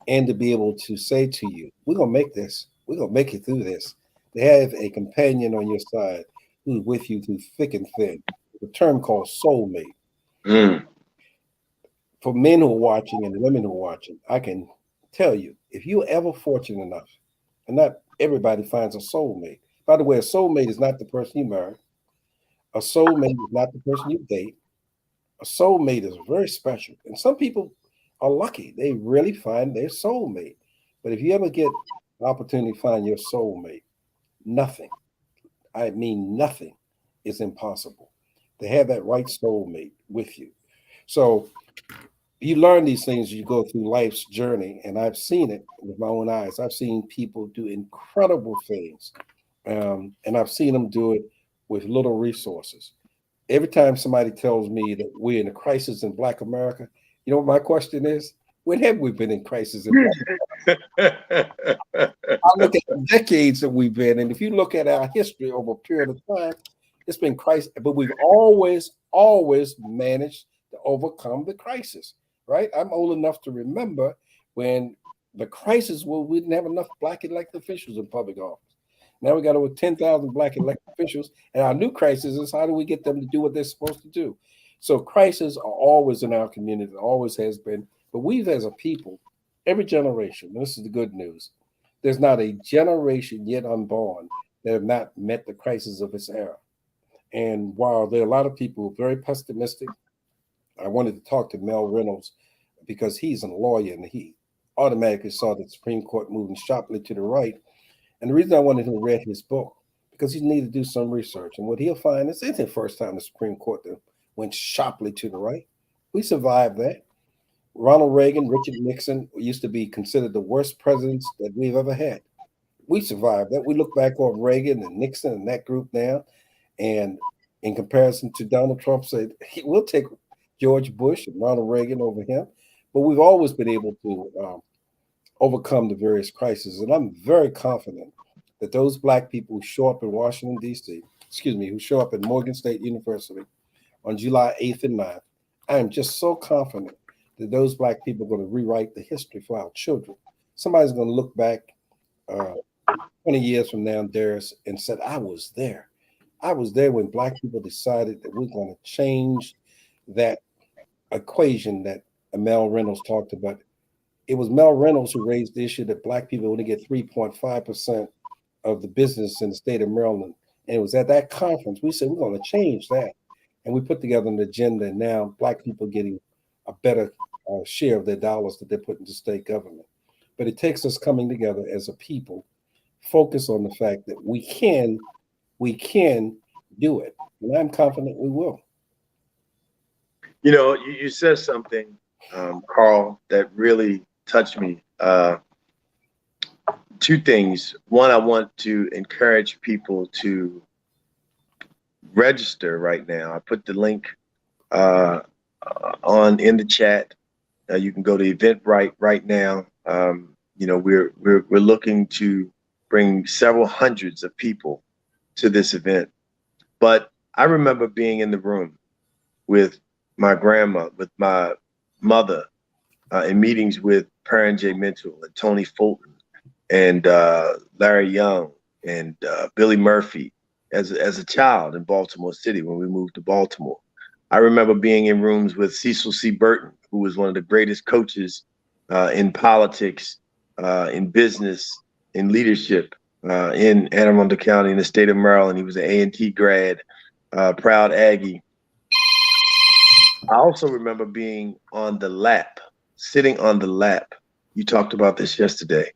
and to be able to say to you, we're going to make this, we're going to make it through this. To have a companion on your side who's with you through thick and thin, the term called soulmate. Mm. For men who are watching and women who are watching, I can tell you, if you're ever fortunate enough, and not everybody finds a soulmate. By the way, a soulmate is not the person you marry. A soulmate is not the person you date. A soulmate is very special. And some people are lucky. They really find their soulmate. But if you ever get an opportunity to find your soulmate, nothing, I mean nothing, is impossible. To have that right soulmate with you. So you learn these things as you go through life's journey. And I've seen it with my own eyes. I've seen people do incredible things. And I've seen them do it with little resources. Every time somebody tells me that we're in a crisis in Black America, you know what my question is? When have we been in crisis in Black America? I look at the decades that we've been, and if you look at our history over a period of time, it's been crisis, but we've always managed to overcome the crisis, right? I'm old enough to remember when the crisis was we didn't have enough Black elected officials in public office. Now we got over 10,000 Black elected officials, and our new crisis is how do we get them to do what they're supposed to do? So crises are always in our community, always has been. But we've, as a people, every generation, and this is the good news, there's not a generation yet unborn that have not met the crisis of its era. And while there are a lot of people who are very pessimistic, I wanted to talk to Mel Reynolds because he's a lawyer and he automatically saw the Supreme Court moving sharply to the right. And the reason I wanted him to read his book, because he needed to do some research. And what he'll find is it's the first time the Supreme Court went sharply to the right. We survived that. Ronald Reagan, Richard Nixon used to be considered the worst presidents that we've ever had. We survived that. We look back on Reagan and Nixon and that group now, and in comparison to Donald Trump, said we'll take George Bush and Ronald Reagan over him. But we've always been able to overcome the various crises. And I'm very confident that those Black people who show up in Washington, D.C., who show up at Morgan State University on July 8th and 9th, I am just so confident that those Black people are going to rewrite the history for our children. Somebody's going to look back 20 years from now, Darius, and said, I was there. I was there when Black people decided that we're going to change that equation that Mel Reynolds talked about. It was Mel Reynolds who raised the issue that Black people only get 3.5% of the business in the state of Maryland. And it was at that conference, we said, we're going to change that. And we put together an agenda, and now Black people getting a better share of their dollars that they put into state government. But it takes us coming together as a people, focus on the fact that we can do it. And I'm confident we will. You know, you said something, Carl, that really touched me. Two things. One, I want to encourage people to register right now. I put the link on in the chat. You can go to Eventbrite right now. You know, we're looking to bring several hundreds of people to this event. But I remember being in the room with my grandma, with my mother, in meetings with Perrin J. Mitchell and Tony Fulton and Larry Young and Billy Murphy as a child in Baltimore City when we moved to Baltimore. I remember being in rooms with Cecil C. Burton, who was one of the greatest coaches in politics, in business, in leadership in Anne Arundel County in the state of Maryland. He was an A&T grad, proud Aggie. I also remember being on the lap, sitting on the lap. You talked about this yesterday,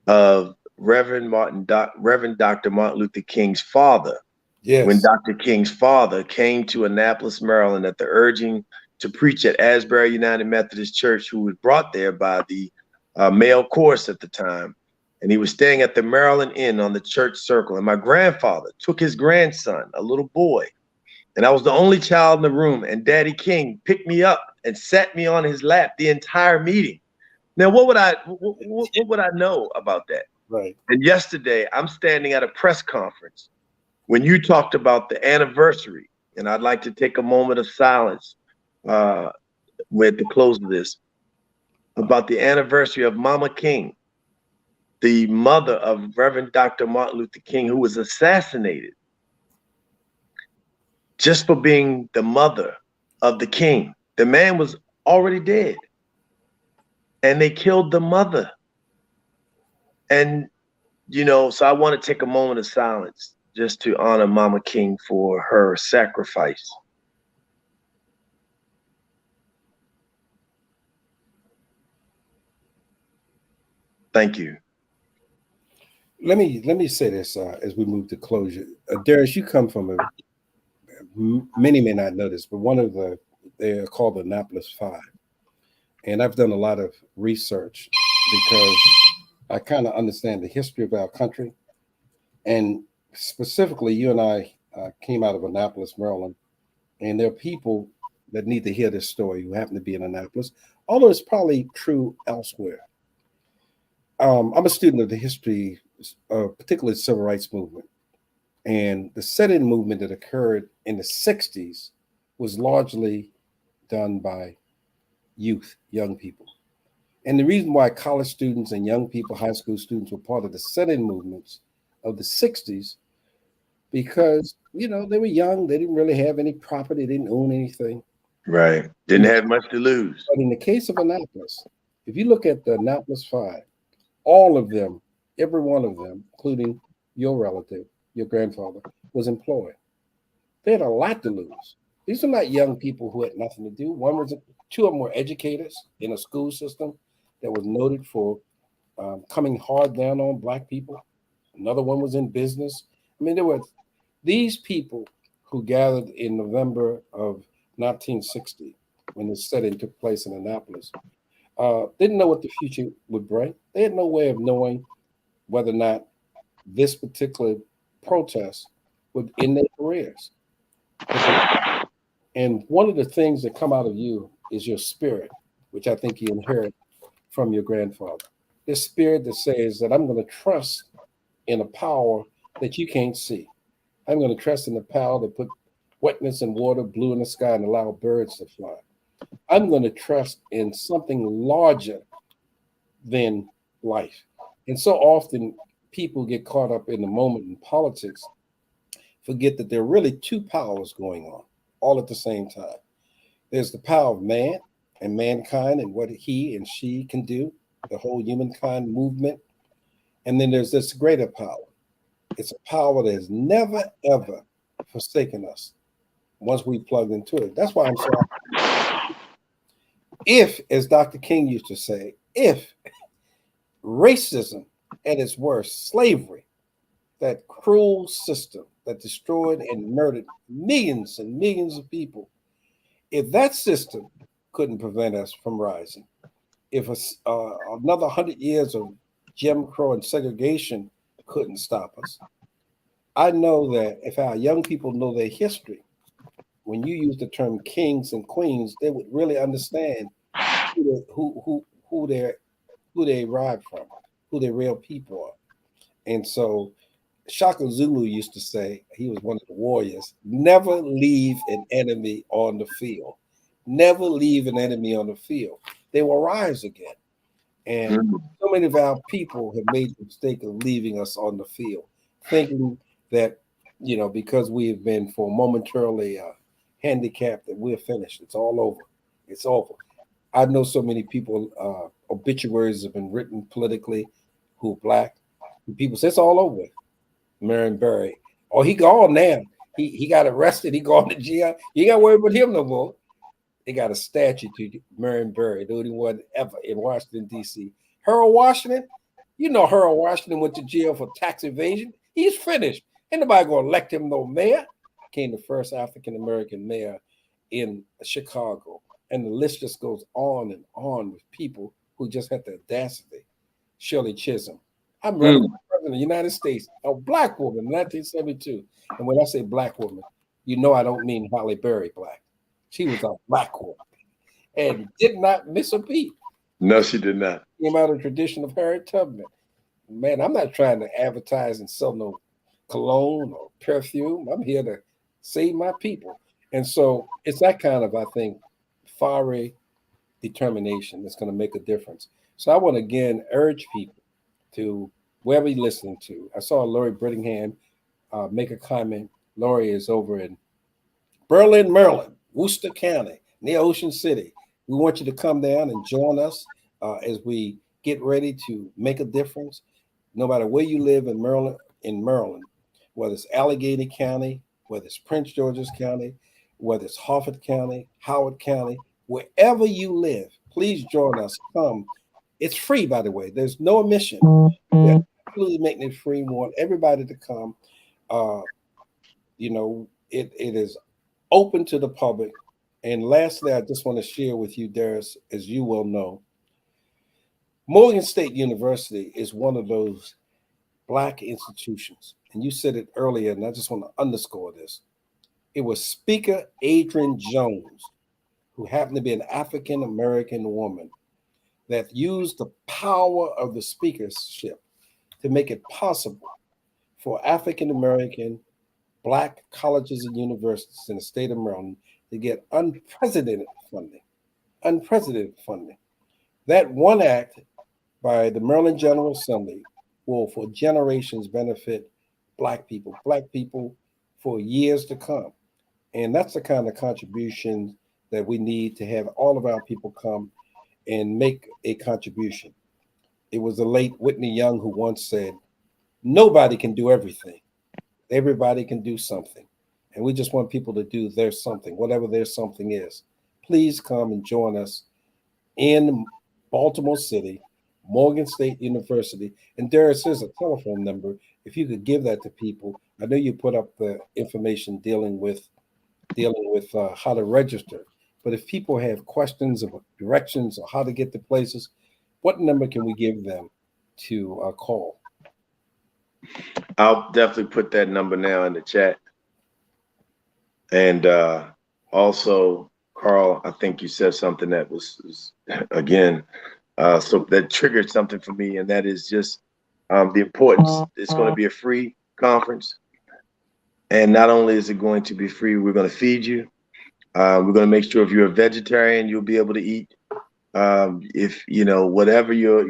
of Reverend Dr. Martin Luther King's father. Yes. When Dr. King's father came to Annapolis, Maryland, at the urging to preach at Asbury United Methodist Church, who was brought there by the male chorus at the time. And he was staying at the Maryland Inn on the church circle. And my grandfather took his grandson, a little boy, and I was the only child in the room. And Daddy King picked me up and sat me on his lap the entire meeting. Now, what would I know about that? Right. And yesterday, I'm standing at a press conference when you talked about the anniversary, and I'd like to take a moment of silence with the close of this, about the anniversary of Mama King, the mother of Reverend Dr. Martin Luther King, who was assassinated just for being the mother of the king. The man was already dead, and they killed the mother. And, you know, so I want to take a moment of silence just to honor Mama King for her sacrifice. Thank you. Let me say this as we move to closure. Darius, you come from many may not know this, but they're called the Annapolis Five. And I've done a lot of research because I kind of understand the history of our country. And specifically, you and I came out of Annapolis, Maryland, and there are people that need to hear this story who happen to be in Annapolis, although it's probably true elsewhere. I'm a student of the history, particularly the civil rights movement. And the sit-in movement that occurred in the 60s was largely done by youth, young people. And the reason why college students and young people, high school students, were part of the sit-in movements of the 60s, because, you know, they were young, they didn't really have any property, they didn't own anything. Right. Didn't have much to lose. But in the case of Annapolis, if you look at the Annapolis Five, all of them, every one of them, including your relative, your grandfather, was employed. They had a lot to lose. These are not young people who had nothing to do. Two of them were educators in a school system that was noted for coming hard down on Black people. Another one was in business. I mean, there were these people who gathered in November of 1960 when the sit-in took place in Annapolis. Didn't know what the future would bring. They had no way of knowing whether or not this particular protest would end their careers. And one of the things that come out of you is your spirit, which I think you inherit from your grandfather. This spirit that says that I'm going to trust in a power that you can't see. I'm going to trust in the power that put wetness and water, blue in the sky, and allow birds to fly. I'm going to trust in something larger than life. And so often people get caught up in the moment in politics, forget that there are really two powers going on all at the same time. There's the power of man and mankind and what he and she can do, the whole humankind movement. And then there's this greater power. It's a power that has never, ever forsaken us once we plugged into it. That's why I'm so. If, as Dr. King used to say, if racism at its worst, slavery, that cruel system that destroyed and murdered millions and millions of people, if that system couldn't prevent us from rising, if another 100 years of Jim Crow and segregation couldn't stop us, I know that if our young people know their history, when you use the term kings and queens, they would really understand who they arrived from, who their real people are. And so Shaka Zulu used to say, he was one of the warriors, never leave an enemy on the field. Never leave an enemy on the field. They will rise again. And so many of our people have made the mistake of leaving us on the field, thinking that you know, because we have been for momentarily handicapped, that we're finished. It's all over. It's over. I know so many people, obituaries have been written politically who are black. And people say it's all over with. Marion Barry. Oh, he gone now. He got arrested. He gone to jail. You ain't got to worry about him no more. They got a statue to Marion Barry, the only one ever in Washington, D.C. Harold Washington, you know Harold Washington went to jail for tax evasion. He's finished. Ain't nobody going to elect him no mayor. Became the first African-American mayor in Chicago. And the list just goes on and on with people who just had the audacity. Shirley Chisholm. I'm running for president of the United States, a black woman, 1972. And when I say black woman, you know I don't mean Halle Berry black. She was a black woman and did not miss a beat. No, she did not. Came out of the tradition of Harriet Tubman. Man, I'm not trying to advertise and sell no cologne or perfume. I'm here to save my people. And so it's that kind of, I think, fiery determination that's going to make a difference. So I want to again urge people to wherever you're listening to. I saw Lori Brittingham make a comment. Lori is over in Berlin, Maryland, Worcester County, near Ocean City. We want you to come down and join us as we get ready to make a difference. No matter where you live in Maryland, whether it's Allegheny County, whether it's Prince George's County, whether it's Harford County, Howard County, wherever you live, please join us. Come. It's free, by the way. There's no admission. We're absolutely making it free. We want everybody to come. You know, it is open to the public. And lastly, I just want to share with you, Darius, as you well know, Morgan State University is one of those black institutions. And you said it earlier, and I just want to underscore this. It was Speaker Adrian Jones, who happened to be an African-American woman, that used the power of the speakership to make it possible for African-American black colleges and universities in the state of Maryland to get unprecedented funding. Unprecedented funding. That one act by the Maryland General Assembly will for generations benefit black people for years to come. And that's the kind of contribution that we need to have all of our people come and make a contribution. It was the late Whitney Young who once said, nobody can do everything. Everybody can do something. And we just want people to do their something, whatever their something is. Please come and join us in Baltimore City, Morgan State University. And Darius, here's a telephone number. If you could give that to people. I know you put up the information dealing with how to register. But if people have questions about directions or how to get to places, what number can we give them to call? I'll definitely put that number now in the chat. And also, Carl, I think you said something that was again, so that triggered something for me, and that is just the importance. It's going to be a free conference. And not only is it going to be free, we're going to feed you. We're going to make sure if you're a vegetarian, you'll be able to eat. If you know whatever your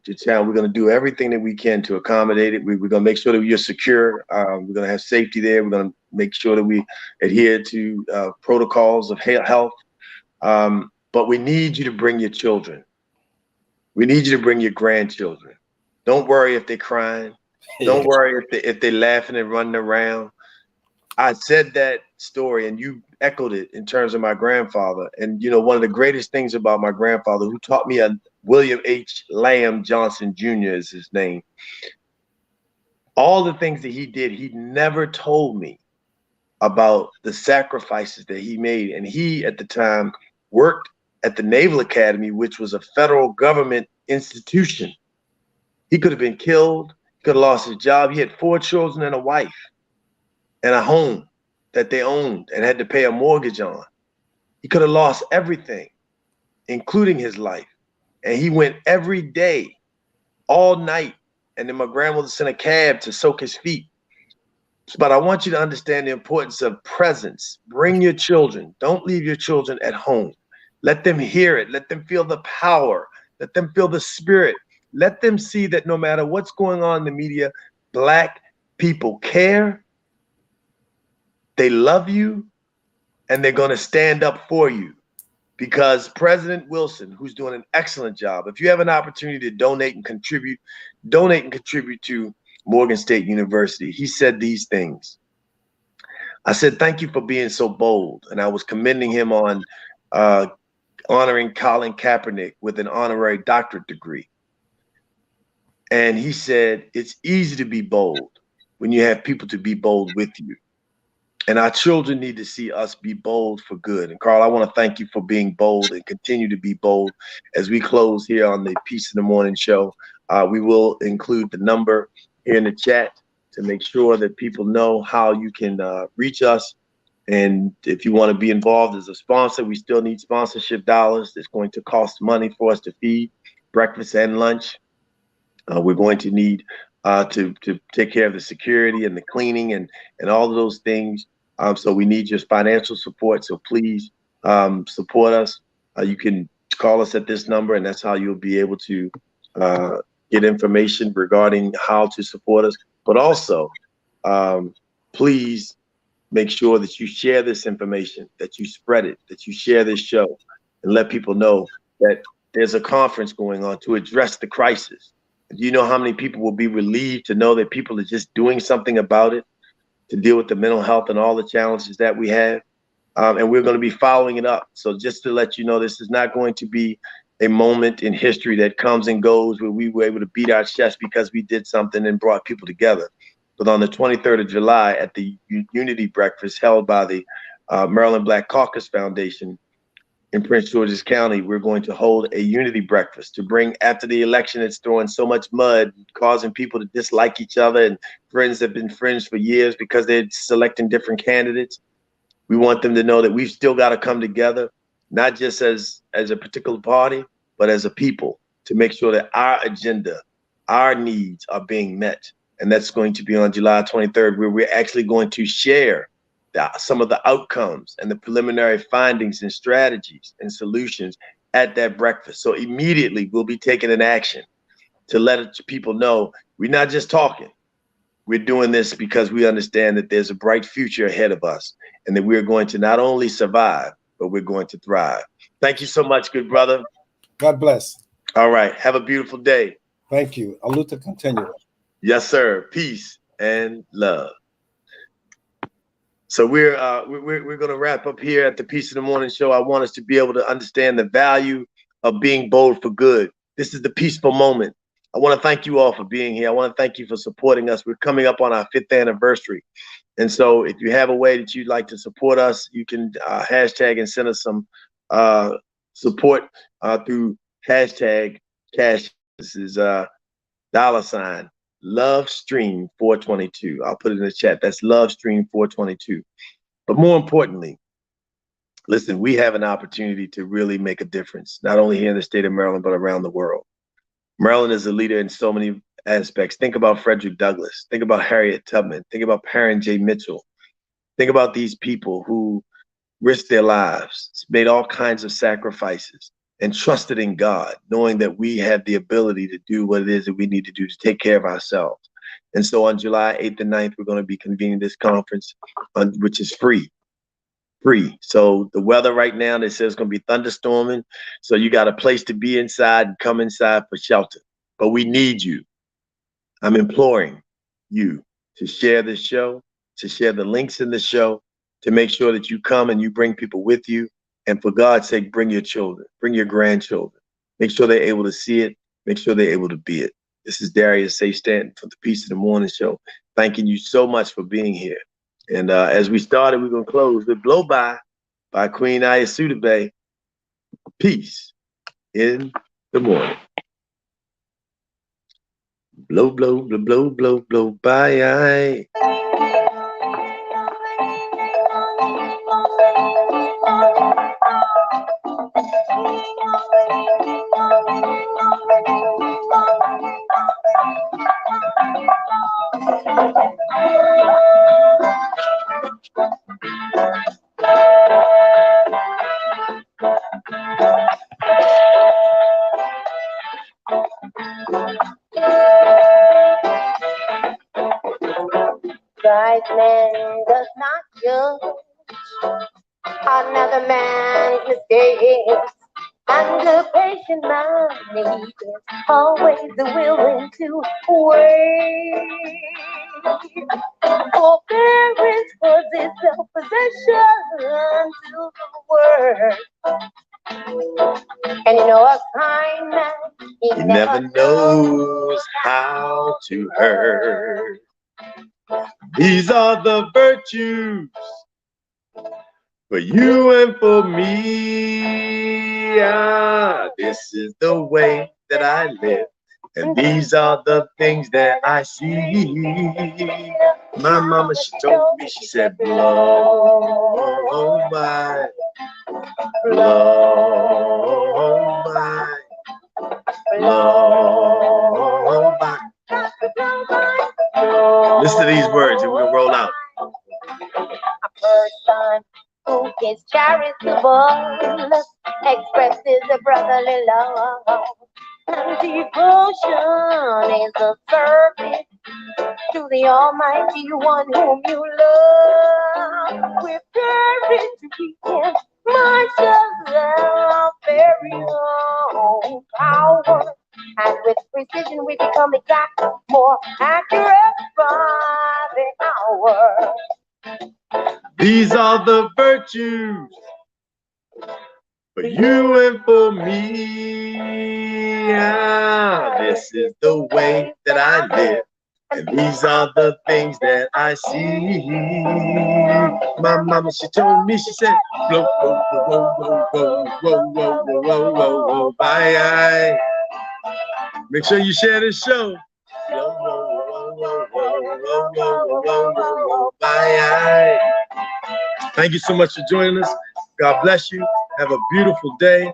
challenge, we're going to do everything that we can to accommodate it. We're going to make sure that you're secure. We're going to have safety there. We're going to make sure that we adhere to protocols of health. But we need you to bring your children. We need you to bring your grandchildren. Don't worry if they're crying. Don't worry if they're laughing and running around. I said that story and you echoed it in terms of my grandfather. And, you know, one of the greatest things about my grandfather, who taught me, William H. Lamb Johnson Jr. is his name. All the things that he did, he never told me about the sacrifices that he made. And he, at the time, worked at the Naval Academy, which was a federal government institution. He could have been killed. He could have lost his job. He had 4 children and a wife and a home that they owned and had to pay a mortgage on. He could have lost everything, including his life. And he went every day, all night. And then my grandmother sent a cab to soak his feet. But I want you to understand the importance of presence. Bring your children. Don't leave your children at home. Let them hear it. Let them feel the power. Let them feel the spirit. Let them see that no matter what's going on in the media, Black people care. They love you, and they're going to stand up for you. Because President Wilson, who's doing an excellent job, if you have an opportunity to donate and contribute to Morgan State University, he said these things. I said, thank you for being so bold. And I was commending him on honoring Colin Kaepernick with an honorary doctorate degree. And he said, it's easy to be bold when you have people to be bold with you. And our children need to see us be bold for good. And Carl, I want to thank you for being bold and continue to be bold as we close here on the Peace in the Morning show. We will include the number here in the chat to make sure that people know how you can reach us. And if you want to be involved as a sponsor, we still need sponsorship dollars. It's going to cost money for us to feed breakfast and lunch. We're going to need to take care of the security and the cleaning and all of those things. So we need your financial support. So please support us. You can call us at this number, and that's how you'll be able to get information regarding how to support us. But also, please make sure that you share this information, that you spread it, that you share this show, and let people know that there's a conference going on to address the crisis. Do you know how many people will be relieved to know that people are just doing something about it, to deal with the mental health and all the challenges that we have? And we're going to be following it up. So just to let you know, this is not going to be a moment in history that comes and goes where we were able to beat our chest because we did something and brought people together. But on the 23rd of July at the Unity Breakfast held by the Maryland Black Caucus Foundation in Prince George's County, we're going to hold a unity breakfast to bring, after the election, it's throwing so much mud, causing people to dislike each other, and friends have been friends for years because they're selecting different candidates. We want them to know that we've still got to come together, not just as a particular party, but as a people, to make sure that our agenda, our needs are being met. And that's going to be on July 23rd, where we're actually going to share some of the outcomes and the preliminary findings and strategies and solutions at that breakfast. So immediately we'll be taking an action to let people know we're not just talking. We're doing this because we understand that there's a bright future ahead of us and that we're going to not only survive, but we're going to thrive. Thank you so much, good brother. God bless. All right. Have a beautiful day. Thank you. Aluta continua. Yes, sir. Peace and love. So we're going to wrap up here at the Peace in the Morning show. I want us to be able to understand the value of being bold for good. This is the peaceful moment. I want to thank you all for being here. I want to thank you for supporting us. We're coming up on our 5th anniversary. And so if you have a way that you'd like to support us, you can hashtag and send us some support through hashtag cash. This is $ Love Stream 422. I'll put it in the chat. That's Love Stream 422. But more importantly, listen, we have an opportunity to really make a difference, not only here in the state of Maryland, but around the world. Maryland is a leader in so many aspects. Think about Frederick Douglass. Think about Harriet Tubman. Think about Parent J. Mitchell. Think about these people who risked their lives, made all kinds of sacrifices, and trusted in God, knowing that we have the ability to do what it is that we need to do to take care of ourselves. And so on July 8th and 9th, we're going to be convening this conference, which is free. So the weather right now, they say it's going to be thunderstorming. So you got a place to be inside and come inside for shelter. But we need you. I'm imploring you to share this show, to share the links in the show, to make sure that you come and you bring people with you. And for God's sake, bring your children, bring your grandchildren. Make sure they're able to see it. Make sure they're able to be it. This is Darius Say Stanton from the Peace in the Morning show. Thanking you so much for being here. And as we started, we're going to close with Blow By Queen Ayasuda. Peace in the morning. Blow, blow, blow, blow, blow, blow by. does not judge another man's mistakes, and the patient mind is always willing to wait. Forbearance possess self-possession to the word. And you know a kind man, he never knows how to hurt. These are the virtues for you and for me. Ah, this is the way that I live, and these are the things that I see. My mama, she told me, she said, blow my, blow my, blow my. Listen to these words and we'll roll out. A person who is charitable expresses a brotherly love, and devotion is a service to the Almighty One whom you love. With courage we can marshal our very own power, and with precision we become exact, more accurate by the hour. These are the virtues for you and for me. Ah, this is the way that I live, and these are the things that I see. My mama, she told me, she said, whoa, whoa, whoa, whoa, whoa, whoa, whoa, whoa, whoa, whoa, whoa, bye. Make sure you share this show. Whoa, whoa, whoa, whoa, whoa, whoa, whoa, whoa, whoa, whoa, bye. Thank you so much for joining us. God bless you. Have a beautiful day.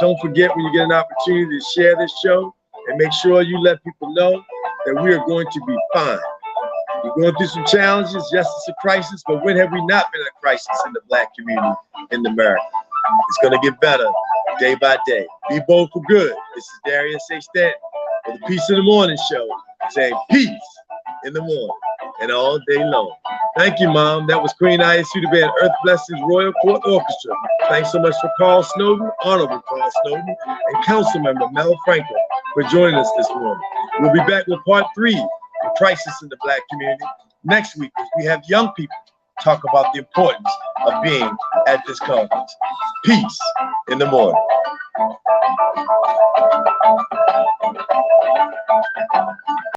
Don't forget, when you get an opportunity, to share this show and make sure you let people know that we are going to be fine. We're going through some challenges. Yes, it's a crisis, but when have we not been in a crisis in the Black community in America? It's going to get better day by day. Be bold for good. This is Darius A. Stanton for the Peace in the Morning show, saying peace in the morning and all day long. Thank you, Mom. That was Queen ISU, the band Earth Blessings Royal Court Orchestra. Thanks so much for Carl Snowden, Honorable Carl Snowden, and Councilmember Mel Franklin for joining us this morning. We'll be back with part 3, the crisis in the Black community, next week, as we have young people talk about the importance of being at this conference. Peace in the morning.